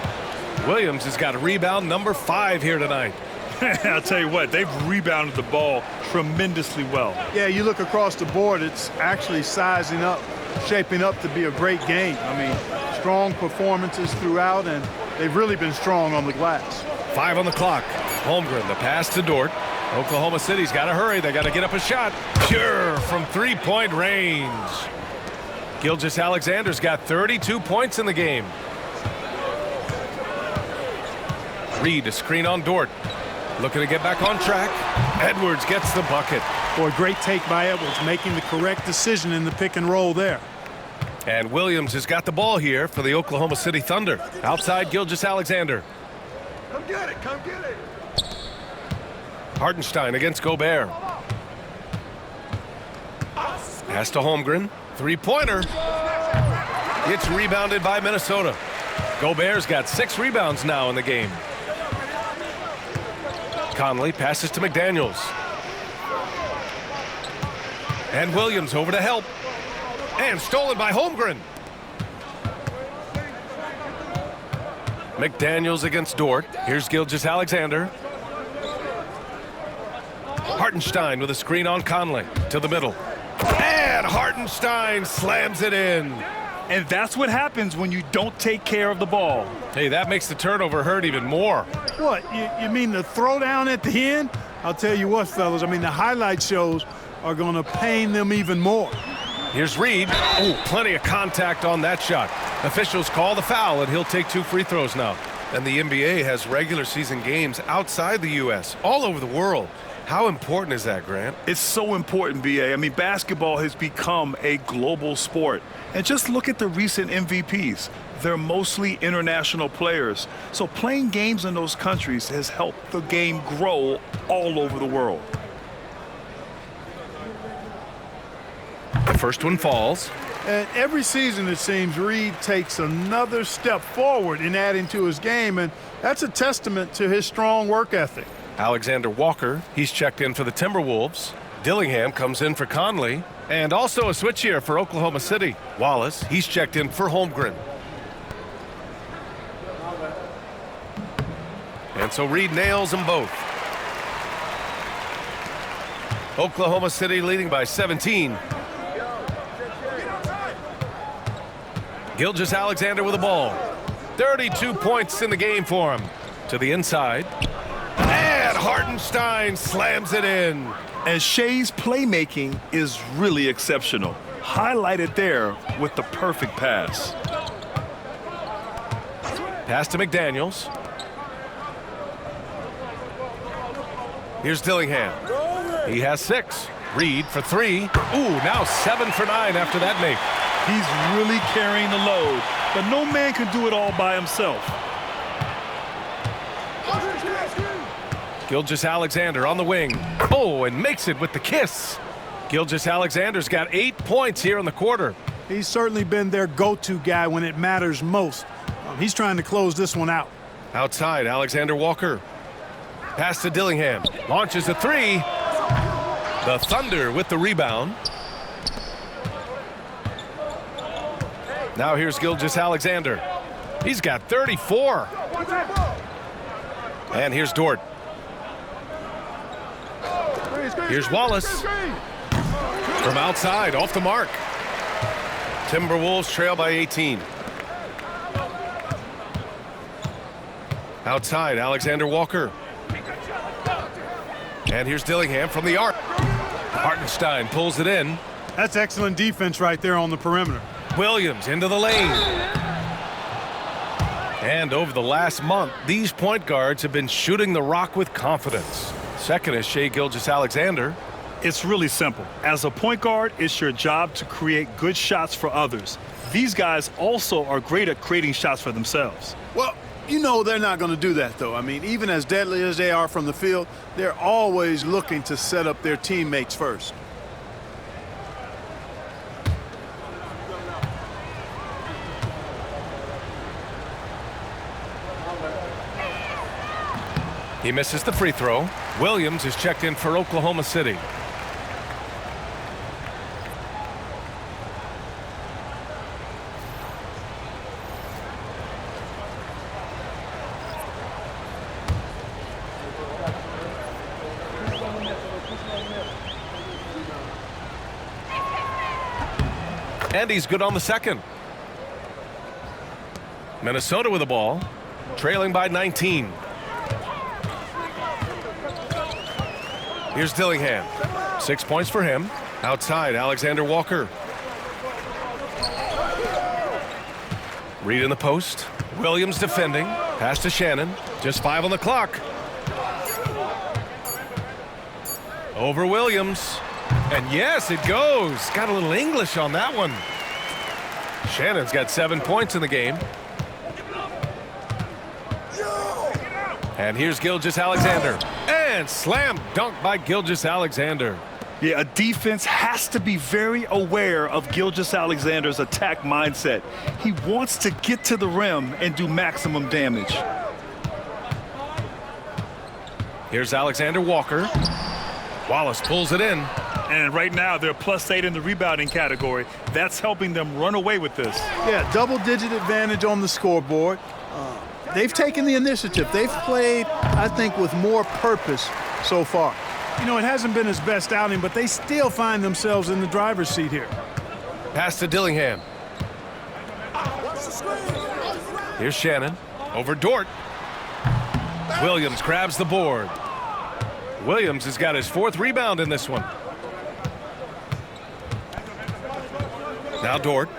Williams has got rebound number 5 here tonight. I'll tell you what, they've rebounded the ball tremendously well. Yeah, you look across the board, it's actually sizing up, shaping up to be a great game. I mean, strong performances throughout, and they've really been strong on the glass. 5 on the clock. Holmgren, the pass to Dort. Oklahoma City's got to hurry. They got to get up a shot. Pure from 3-point range. Gilgeous-Alexander's got 32 points in the game. Reed, a screen on Dort. Looking to get back on track. Edwards gets the bucket. Boy, great take by Edwards, making the correct decision in the pick and roll there. And Williams has got the ball here for the Oklahoma City Thunder. Outside Gilgeous-Alexander. Come get it, come get it. Hartenstein against Gobert. Pass to Holmgren. 3-pointer. It's rebounded by Minnesota. Gobert's got 6 rebounds now in the game. Conley passes to McDaniels. And Williams over to help. And stolen by Holmgren. McDaniels against Dort. Here's Gilgeous-Alexander. Hartenstein with a screen on Conley to the middle. And Hartenstein slams it in. And that's what happens when you don't take care of the ball. Hey, that makes the turnover hurt even more. What, you mean the throwdown at the end? I'll tell you what, fellas, I mean, the highlight shows are going to pain them even more. Here's Reed. Oh, plenty of contact on that shot. Officials call the foul, and he'll take 2 free throws now. And the NBA has regular season games outside the U.S., all over the world. How important is that, Grant? It's so important, B.A. I mean, basketball has become a global sport. And just look at the recent MVPs. They're mostly international players. So playing games in those countries has helped the game grow all over the world. The first one falls. And every season, it seems, Reed takes another step forward in adding to his game, and that's a testament to his strong work ethic. Alexander Walker, he's checked in for the Timberwolves. Dillingham comes in for Conley. And also a switch here for Oklahoma City. Wallace, he's checked in for Holmgren. And so Reed nails them both. Oklahoma City leading by 17. Gilgeous-Alexander with the ball. 32 points in the game for him. To the inside. And Hartenstein slams it in. And Shea's playmaking is really exceptional. Highlighted there with the perfect pass. Pass to McDaniels. Here's Dillingham. He has 6. Reed for 3. Ooh, now 7 for 9 after that make. He's really carrying the load, but no man can do it all by himself. Gilgeous-Alexander on the wing. Oh, and makes it with the kiss. Gilgeous-Alexander's got 8 points here in the quarter. He's certainly been their go-to guy when it matters most. He's trying to close this one out. Outside, Alexander Walker. Pass to Dillingham. Launches a 3. The Thunder with the rebound. Now here's Gilgeous-Alexander. He's got 34. And here's Dort. Here's Wallace. From outside, off the mark. Timberwolves trail by 18. Outside, Alexander Walker. And here's Dillingham from the arc. Hartenstein pulls it in. That's excellent defense right there on the perimeter. Williams into the lane. And over the last month, these point guards have been shooting the rock with confidence. Second is Shai Gilgeous-Alexander. It's really simple. As a point guard, it's your job to create good shots for others. These guys also are great at creating shots for themselves. Well, you know they're not going to do that, though. I mean, even as deadly as they are from the field, they're always looking to set up their teammates first. He misses the free throw. Williams is checked in for Oklahoma City. And he's good on the second. Minnesota with the ball, trailing by 19. Here's Dillingham. 6 points for him. Outside, Alexander Walker. Reed in the post. Williams defending. Pass to Shannon. Just 5 on the clock. Over Williams. And yes, it goes. Got a little English on that one. Shannon's got 7 points in the game. And here's Gilgeous-Alexander. And slam dunk by Gilgeous-Alexander. Yeah, a defense has to be very aware of Gilgeous-Alexander's attack mindset. He wants to get to the rim and do maximum damage. Here's Alexander Walker. Wallace pulls it in. And right now, they're +8 in the rebounding category. That's helping them run away with this. Yeah, double-digit advantage on the scoreboard. They've taken the initiative. They've played, I think, with more purpose so far. You know, it hasn't been his best outing, but they still find themselves in the driver's seat here. Pass to Dillingham. Here's Shannon. Over Dort. Williams grabs the board. Williams has got his 4th rebound in this one. Now Dort,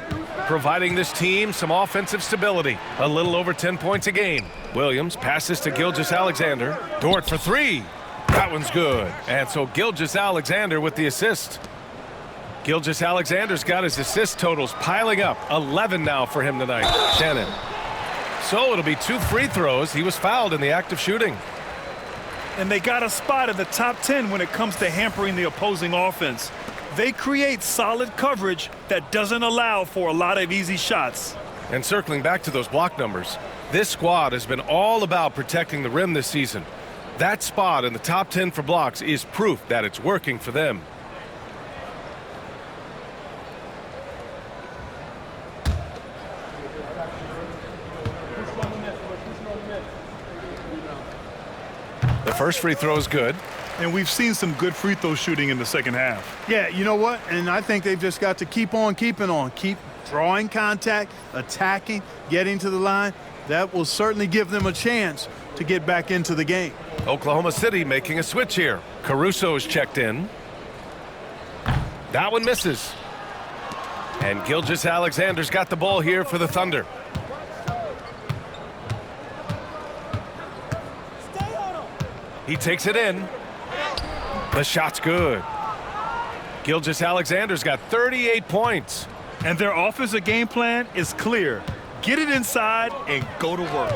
providing this team some offensive stability. A little over 10 points a game. Williams passes to Gilgeous-Alexander. Dort for 3. That one's good. And so Gilgeous-Alexander with the assist. Gilgeous-Alexander's got his assist totals piling up. 11 now for him tonight. Shannon. So it'll be 2 free throws. He was fouled in the act of shooting. And they got a spot in the top 10 when it comes to hampering the opposing offense. They create solid coverage that doesn't allow for a lot of easy shots. And circling back to those block numbers, this squad has been all about protecting the rim this season. That spot in the top 10 for blocks is proof that it's working for them. The first free throw is good. And we've seen some good free throw shooting in the second half. Yeah, you know what? And I think they've just got to keep on keeping on. Keep drawing contact, attacking, getting to the line. That will certainly give them a chance to get back into the game. Oklahoma City making a switch here. Caruso is checked in. That one misses. And Gilgeous-Alexander's got the ball here for the Thunder. He takes it in. The shot's good. Gilgeous-Alexander's got 38 points. And their offensive game plan is clear. Get it inside and go to work.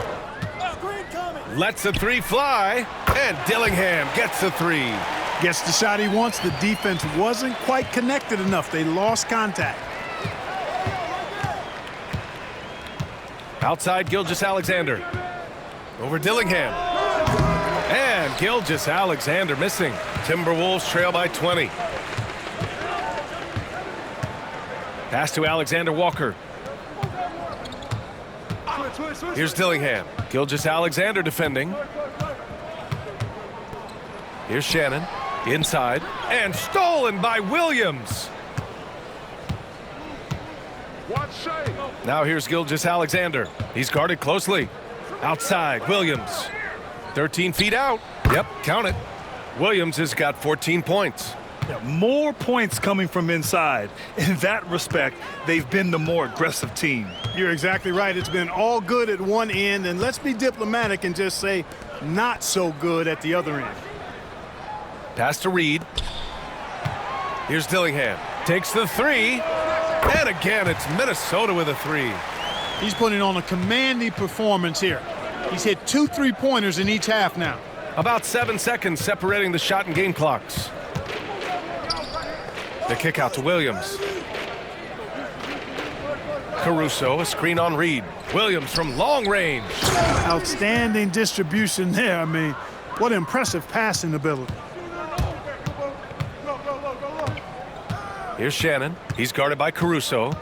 Lets the 3 fly. And Dillingham gets the 3. Gets the shot he wants. The defense wasn't quite connected enough. They lost contact. Outside Gilgeous-Alexander. Over Dillingham. And Gilgeous-Alexander missing. Timberwolves trail by 20. Pass to Alexander Walker. Here's Dillingham. Gilgeous-Alexander defending. Here's Shannon. Inside. And stolen by Williams. Now here's Gilgeous-Alexander. He's guarded closely. Outside, Williams. 13 feet out. Yep, count it. Williams has got 14 points. More points coming from inside. In that respect, they've been the more aggressive team. You're exactly right. It's been all good at one end, and let's be diplomatic and just say not so good at the other end. Pass to Reed. Here's Dillingham. Takes the three. And again, it's Minnesota with a three. He's putting on a commanding performance here. He's hit 2 3-pointers in each half now. About 7 seconds separating the shot and game clocks. The kick out to Williams. Caruso, a screen on Reed. Williams from long range. Outstanding distribution there. I mean, what impressive passing ability. Here's Shannon. He's guarded by Caruso.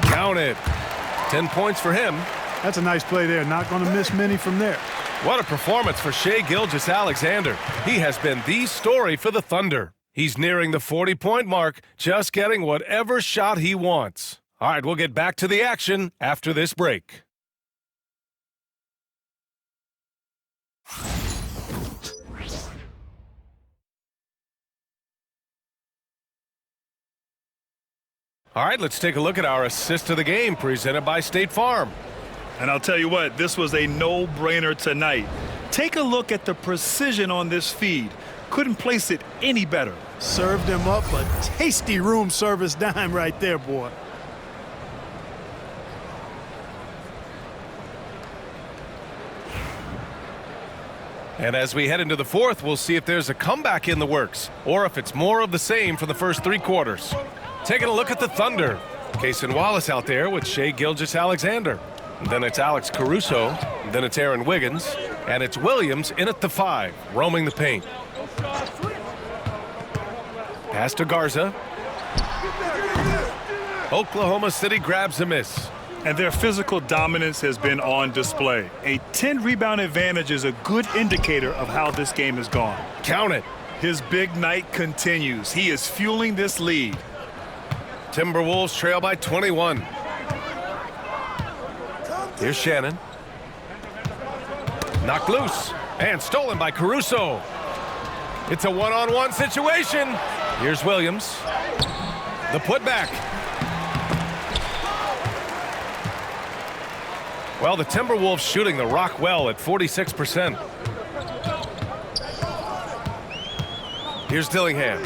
Count it. 10 points for him. That's a nice play there. Not going to miss many from there. What a performance for Shai Gilgeous-Alexander. He has been the story for the Thunder. He's nearing the 40-point mark, just getting whatever shot he wants. All right, we'll get back to the action after this break. All right, let's take a look at our assist of the game presented by State Farm. And I'll tell you what, this was a no-brainer tonight. Take a look at the precision on this feed. Couldn't place it any better. Served him up a tasty room service dime right there, boy. And as we head into the fourth, we'll see if there's a comeback in the works or if it's more of the same for the first 3 quarters. Taking a look at the Thunder. Cason Wallace out there with Shai Gilgeous-Alexander. Then it's Alex Caruso. Then it's Aaron Wiggins. And it's Williams in at the 5, roaming the paint. Pass to Garza. Oklahoma City grabs a miss. And their physical dominance has been on display. A 10-rebound advantage is a good indicator of how this game has gone. Count it. His big night continues. He is fueling this lead. Timberwolves trail by 21. Here's Shannon. Knocked loose and stolen by Caruso. It's a one-on-one situation. Here's Williams. The putback. Well, the Timberwolves shooting the rock well at 46%. Here's Dillingham.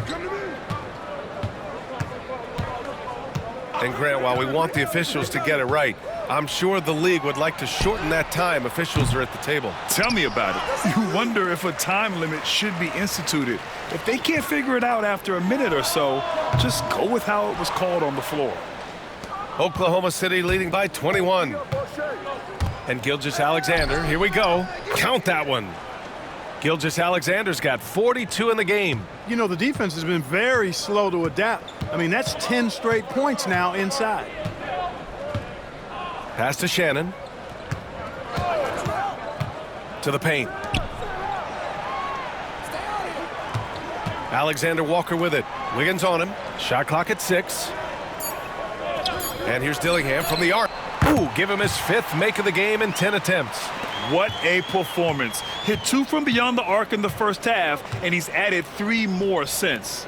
And Grant, while we want the officials to get it right, I'm sure the league would like to shorten that time officials are at the table. Tell me about it. You wonder if a time limit should be instituted. If they can't figure it out after a minute or so, just go with how it was called on the floor. Oklahoma City leading by 21. And Gilgeous-Alexander, here we go. Count that one. Gilgeous-Alexander's got 42 in the game. You know, the defense has been very slow to adapt. I mean, that's 10 straight points now inside. Pass to Shannon. To the paint. Alexander Walker with it. Wiggins on him. Shot clock at 6. And here's Dillingham from the arc. Ooh, give him his 5th make of the game in 10 attempts. What a performance. Hit 2 from beyond the arc in the first half, and he's added 3 more since.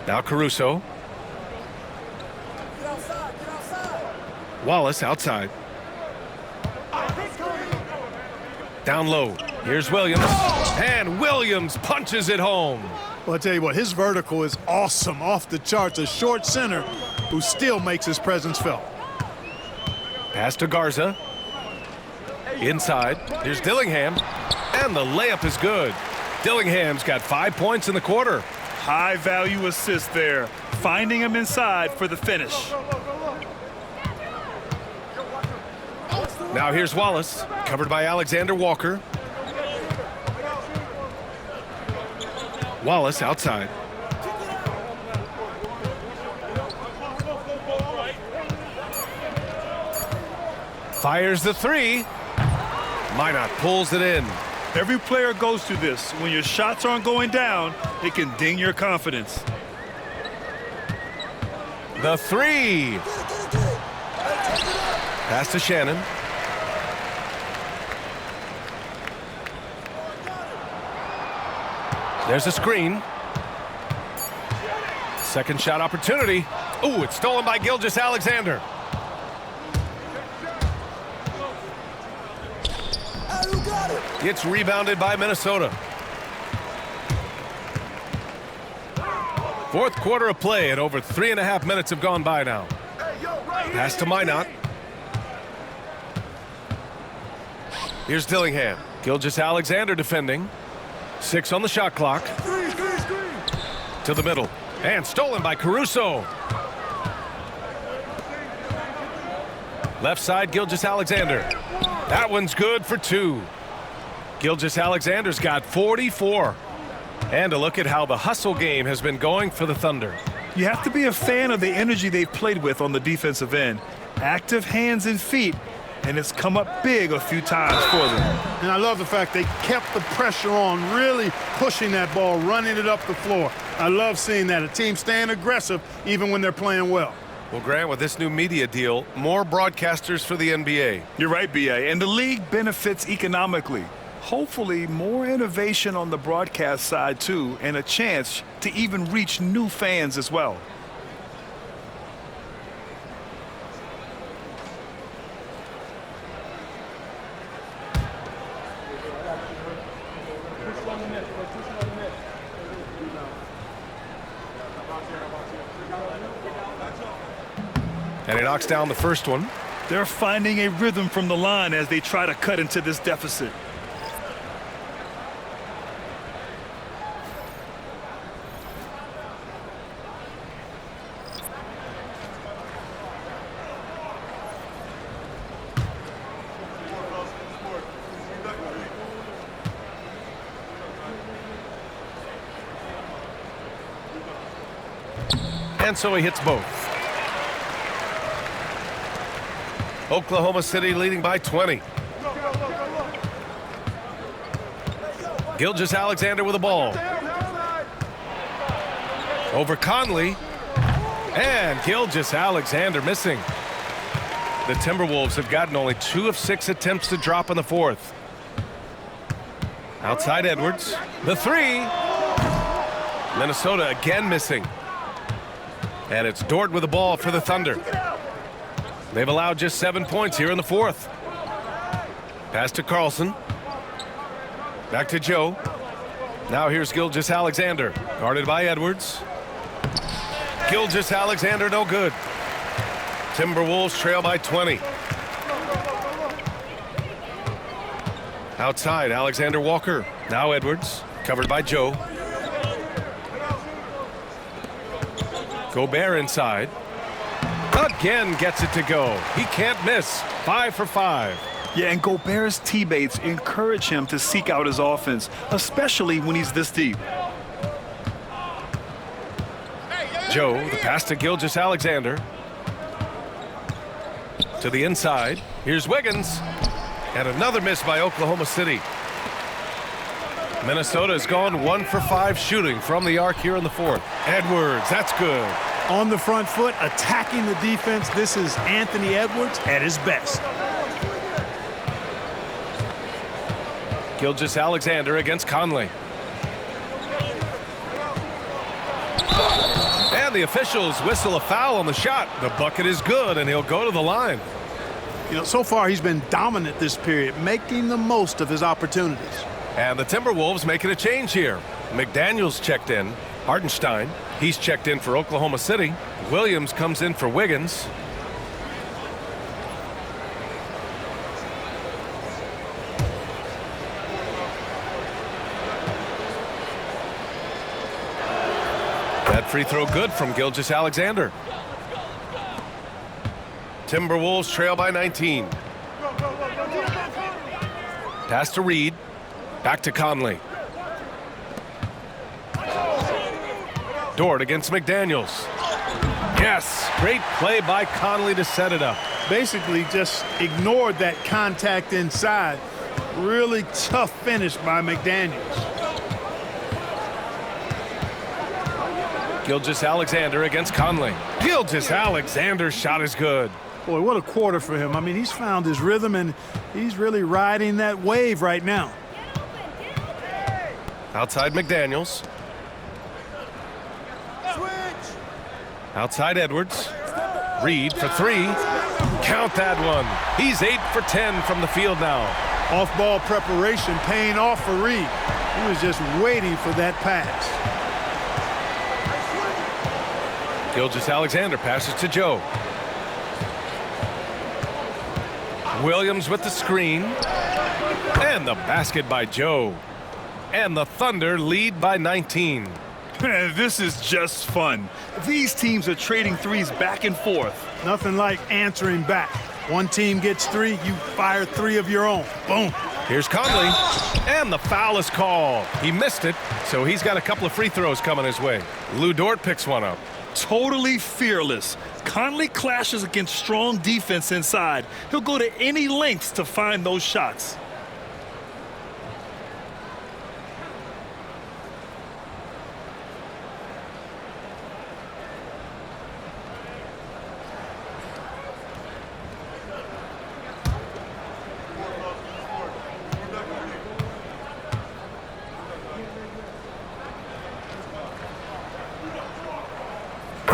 Now Caruso. Wallace outside. Down low. Here's Williams. And Williams punches it home. Well, I tell you what, his vertical is awesome, off the charts. A short center who still makes his presence felt. Pass to Garza. Inside. Here's Dillingham. And the layup is good. Dillingham's got 5 points in the quarter. High value assist there. Finding him inside for the finish. Now here's Wallace, covered by Alexander Walker. Wallace outside. Fires the 3. Minot pulls it in. Every player goes through this. When your shots aren't going down, it can ding your confidence. The 3. Pass to Shannon. There's a screen. Second shot opportunity. Ooh, it's stolen by Gilgeous-Alexander. It's rebounded by Minnesota. Fourth quarter of play, and over 3.5 minutes have gone by now. Pass to Minot. Here's Dillingham. Gilgeous-Alexander defending. 6 on the shot clock. To the middle. And stolen by Caruso. Left side, Gilgeous-Alexander. That one's good for 2. Gilgeous-Alexander's got 44. And a look at how the hustle game has been going for the Thunder. You have to be a fan of the energy they've played with on the defensive end. Active hands and feet, and it's come up big a few times for them. And I love the fact they kept the pressure on, really pushing that ball, running it up the floor. I love seeing that. A team staying aggressive even when they're playing well. Well, Grant, with this new media deal, more broadcasters for the NBA. You're right, B.A., and the league benefits economically. Hopefully, more innovation on the broadcast side, too, and a chance to even reach new fans as well. And he knocks down the first one. They're finding a rhythm from the line as they try to cut into this deficit. And so he hits both. Oklahoma City leading by 20. Gilgeous-Alexander with the ball. Over Conley. And Gilgeous-Alexander missing. The Timberwolves have gotten only 2 of 6 attempts to drop in the fourth. Outside Edwards. The 3. Minnesota again missing. And it's Dort with the ball for the Thunder. They've allowed just 7 points here in the fourth. Pass to Carlson. Back to Joe. Now here's Gilgeous-Alexander. Guarded by Edwards. Gilgeous-Alexander no good. Timberwolves trail by 20. Outside, Alexander Walker. Now Edwards. Covered by Joe. Gobert inside. Again gets it to go. He can't miss. 5 for 5. Yeah, and Gobert's teammates encourage him to seek out his offense, especially when he's this deep. Joe, the pass to Gilgeous-Alexander. To the inside. Here's Wiggins. And another miss by Oklahoma City. Minnesota has gone 1 for 5 shooting from the arc here in the fourth. Edwards, that's good. On the front foot, attacking the defense. This is Anthony Edwards at his best. Gilgeous-Alexander against Conley. And the officials whistle a foul on the shot. The bucket is good, and he'll go to the line. You know, so far he's been dominant this period, making the most of his opportunities. And the Timberwolves making a change here. McDaniels checked in. Hartenstein, he's checked in for Oklahoma City. Williams comes in for Wiggins. That free throw good from Gilgeous-Alexander. Timberwolves trail by 19. Pass to Reed. Back to Conley. Dort against McDaniels. Yes, great play by Conley to set it up. Basically just ignored that contact inside. Really tough finish by McDaniels. Gilgeous-Alexander against Conley. Gilgeous-Alexander's shot is good. Boy, what a quarter for him. I mean, he's found his rhythm, and he's really riding that wave right now. Outside McDaniels. Outside Edwards. Reed for 3. Count that one. He's 8 for 10 from the field now. Off-ball preparation paying off for Reed. He was just waiting for that pass. Gilgeous-Alexander passes to Joe. Williams with the screen. And the basket by Joe. And the Thunder lead by 19. This is just fun. These teams are trading threes back and forth. Nothing like answering back. One team gets 3, you fire 3 of your own. Boom. Here's Conley. And the foul is called. He missed it, so he's got a couple of free throws coming his way. Lou Dort picks one up. Totally fearless. Conley clashes against strong defense inside. He'll go to any lengths to find those shots.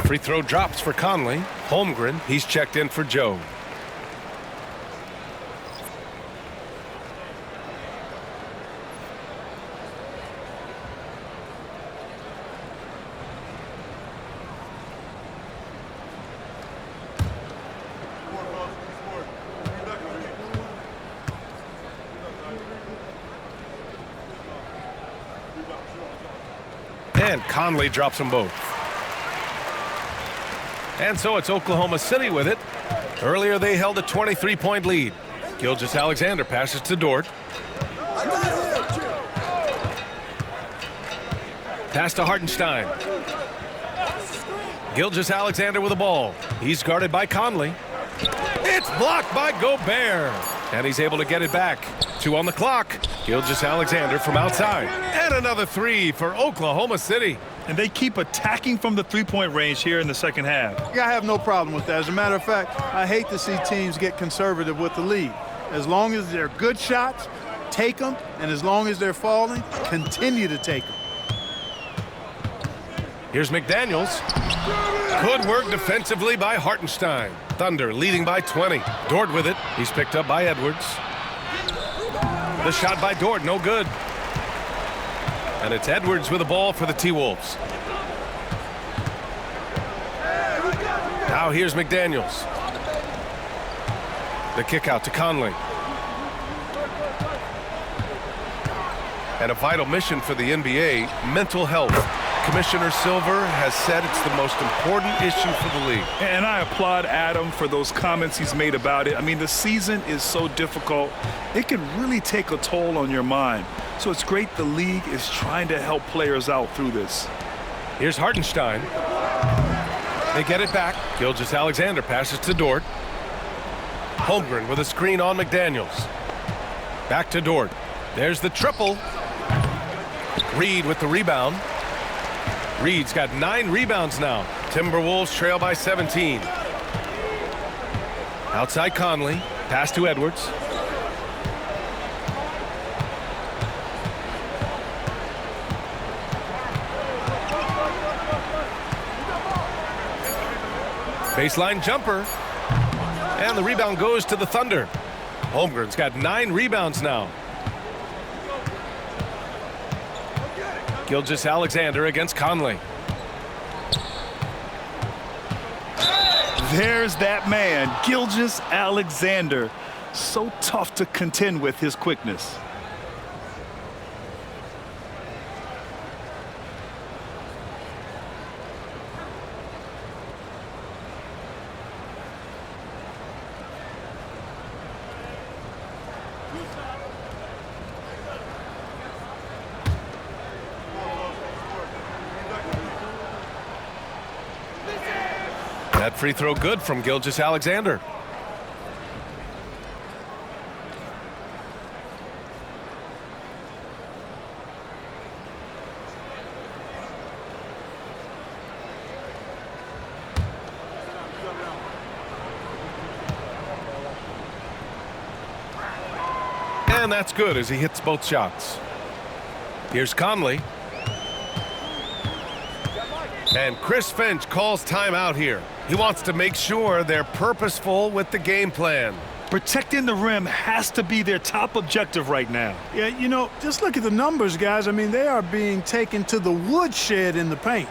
Free throw drops for Conley. Holmgren, he's checked in for Joe. And Conley drops them both. And so it's Oklahoma City with it. Earlier they held a 23-point lead. Gilgeous-Alexander passes to Dort. Pass to Hartenstein. Gilgeous-Alexander with the ball. He's guarded by Conley. It's blocked by Gobert. And he's able to get it back. 2 on the clock. Gilgeous-Alexander from outside. And another 3 for Oklahoma City. And they keep attacking from the three-point range here in the second half. I have no problem with that. As a matter of fact, I hate to see teams get conservative with the lead. As long as they're good shots, take them. And as long as they're falling, continue to take them. Here's McDaniels. Good work defensively by Hartenstein. Thunder leading by 20. Dort with it. He's picked up by Edwards. The shot by Dort, no good. And it's Edwards with the ball for the T-Wolves. Now here's McDaniels. The kick out to Conley. And a vital mission for the NBA, mental health. Commissioner Silver has said it's the most important issue for the league. And I applaud Adam for those comments he's made about it. I mean, the season is so difficult. It can really take a toll on your mind. So it's great the league is trying to help players out through this. Here's Hartenstein. They get it back. Gilgeous-Alexander passes to Dort. Holmgren with a screen on McDaniels. Back to Dort. There's the triple. Reed with the rebound. Reed's got 9 rebounds now. Timberwolves trail by 17. Outside Conley. Pass to Edwards. Baseline jumper. And the rebound goes to the Thunder. Holmgren's got 9 rebounds now. Gilgeous-Alexander against Conley. There's that man, Gilgeous-Alexander. So tough to contend with his quickness. That free throw good from Gilgeous-Alexander. And that's good as he hits both shots. Here's Conley. And Chris Finch calls timeout here. He wants to make sure they're purposeful with the game plan. Protecting the rim has to be their top objective right now. Yeah, you know, just look at the numbers, guys. I mean, they are being taken to the woodshed in the paint.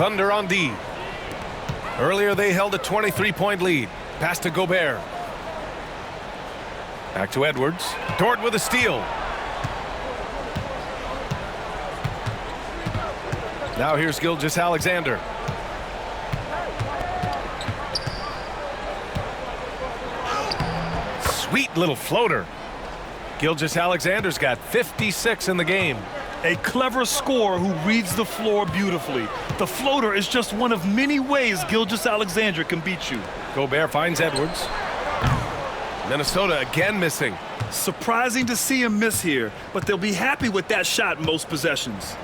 Thunder on D. Earlier they held a 23-point lead. Pass to Gobert. Back to Edwards. Dort with a steal. Now here's Gilgeous-Alexander. Sweet little floater. Gilgeous-Alexander's got 56 in the game. A clever scorer who reads the floor beautifully. The floater is just one of many ways Gilgeous-Alexander can beat you. Gobert finds Edwards. Minnesota again missing. Surprising to see him miss here, but they'll be happy with that shot most possessions.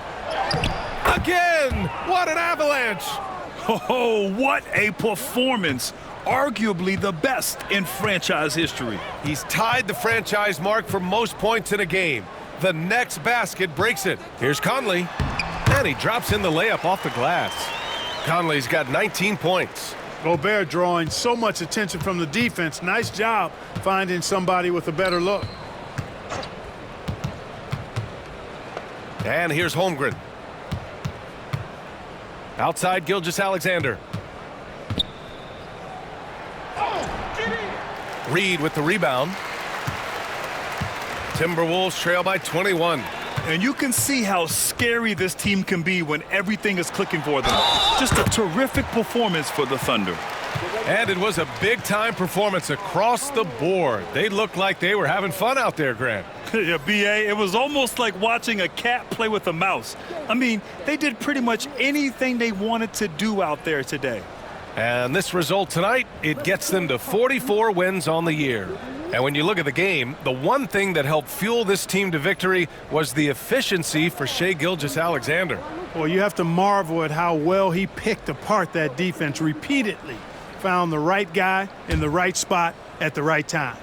Again! What an avalanche! Oh, what a performance. Arguably the best in franchise history. He's tied the franchise mark for most points in a game. The next basket breaks it. Here's Conley. And he drops in the layup off the glass. Conley's got 19 points. Gobert drawing so much attention from the defense. Nice job finding somebody with a better look. And here's Holmgren. Outside Gilgeous-Alexander. Reed with the rebound. Timberwolves trail by 21. And you can see how scary this team can be when everything is clicking for them. Just a terrific performance for the Thunder. And it was a big-time performance across the board. They looked like they were having fun out there, Grant. Yeah, B.A., it was almost like watching a cat play with a mouse. I mean, they did pretty much anything they wanted to do out there today. And this result tonight, it gets them to 44 wins on the year. And when you look at the game, the one thing that helped fuel this team to victory was the efficiency for Shai Gilgeous-Alexander. Well, you have to marvel at how well he picked apart that defense repeatedly. Found the right guy in the right spot at the right time.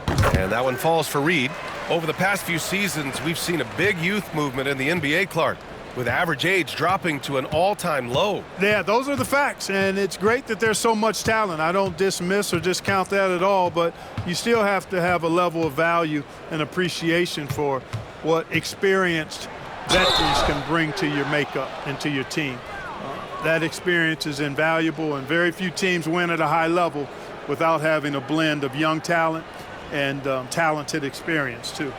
And that one falls for Reed. Over the past few seasons, we've seen a big youth movement in the NBA, Clark, with average age dropping to an all-time low. Yeah, those are the facts, and it's great that there's so much talent. I don't dismiss or discount that at all, but you still have to have a level of value and appreciation for what experienced veterans can bring to your makeup and to your team. That experience is invaluable, and very few teams win at a high level without having a blend of young talent and talented experience, too.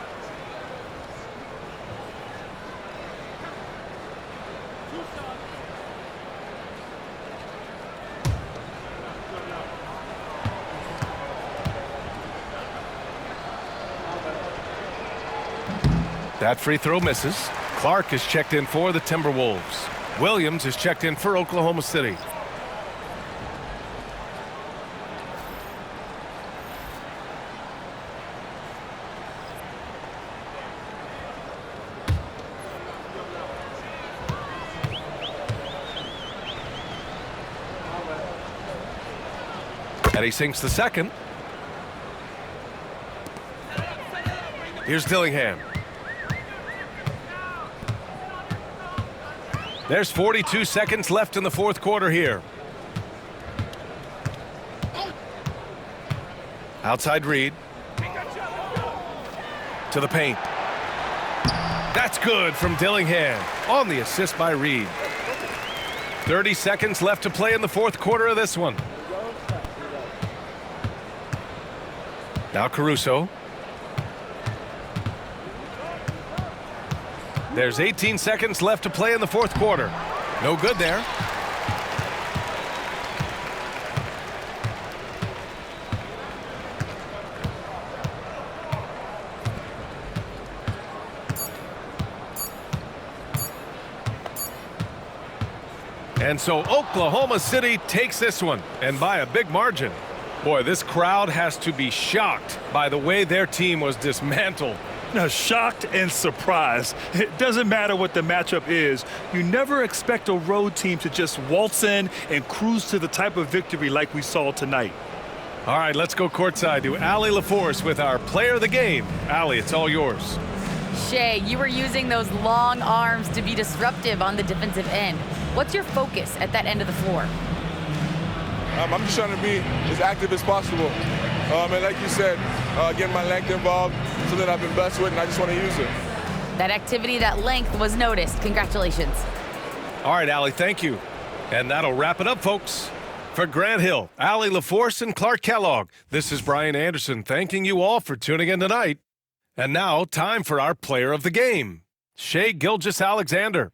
That free throw misses. Clark is checked in for the Timberwolves. Williams is checked in for Oklahoma City. And he sinks the second. Here's Dillingham. There's 42 seconds left in the fourth quarter here. Outside Reed. To the paint. That's good from Dillingham on the assist by Reed. 30 seconds left to play in the fourth quarter of this one. Now Caruso. There's 18 seconds left to play in the fourth quarter. No good there. And so Oklahoma City takes this one, and by a big margin. Boy, this crowd has to be shocked by the way their team was dismantled. Now, shocked and surprised. It doesn't matter what the matchup is. You never expect a road team to just waltz in and cruise to the type of victory like we saw tonight. All right, let's go courtside to Allie LaForce with our player of the game. Allie, it's all yours. Shea, you were using those long arms to be disruptive on the defensive end. What's your focus at that end of the floor? I'm just trying to be as active as possible. And like you said, getting my length involved, something I've been blessed with, and I just want to use it. That activity, that length was noticed. Congratulations. All right, Allie, thank you. And that'll wrap it up, folks. For Grant Hill, Allie LaForce, and Clark Kellogg, this is Brian Anderson thanking you all for tuning in tonight. And now, time for our player of the game, Shai Gilgeous-Alexander.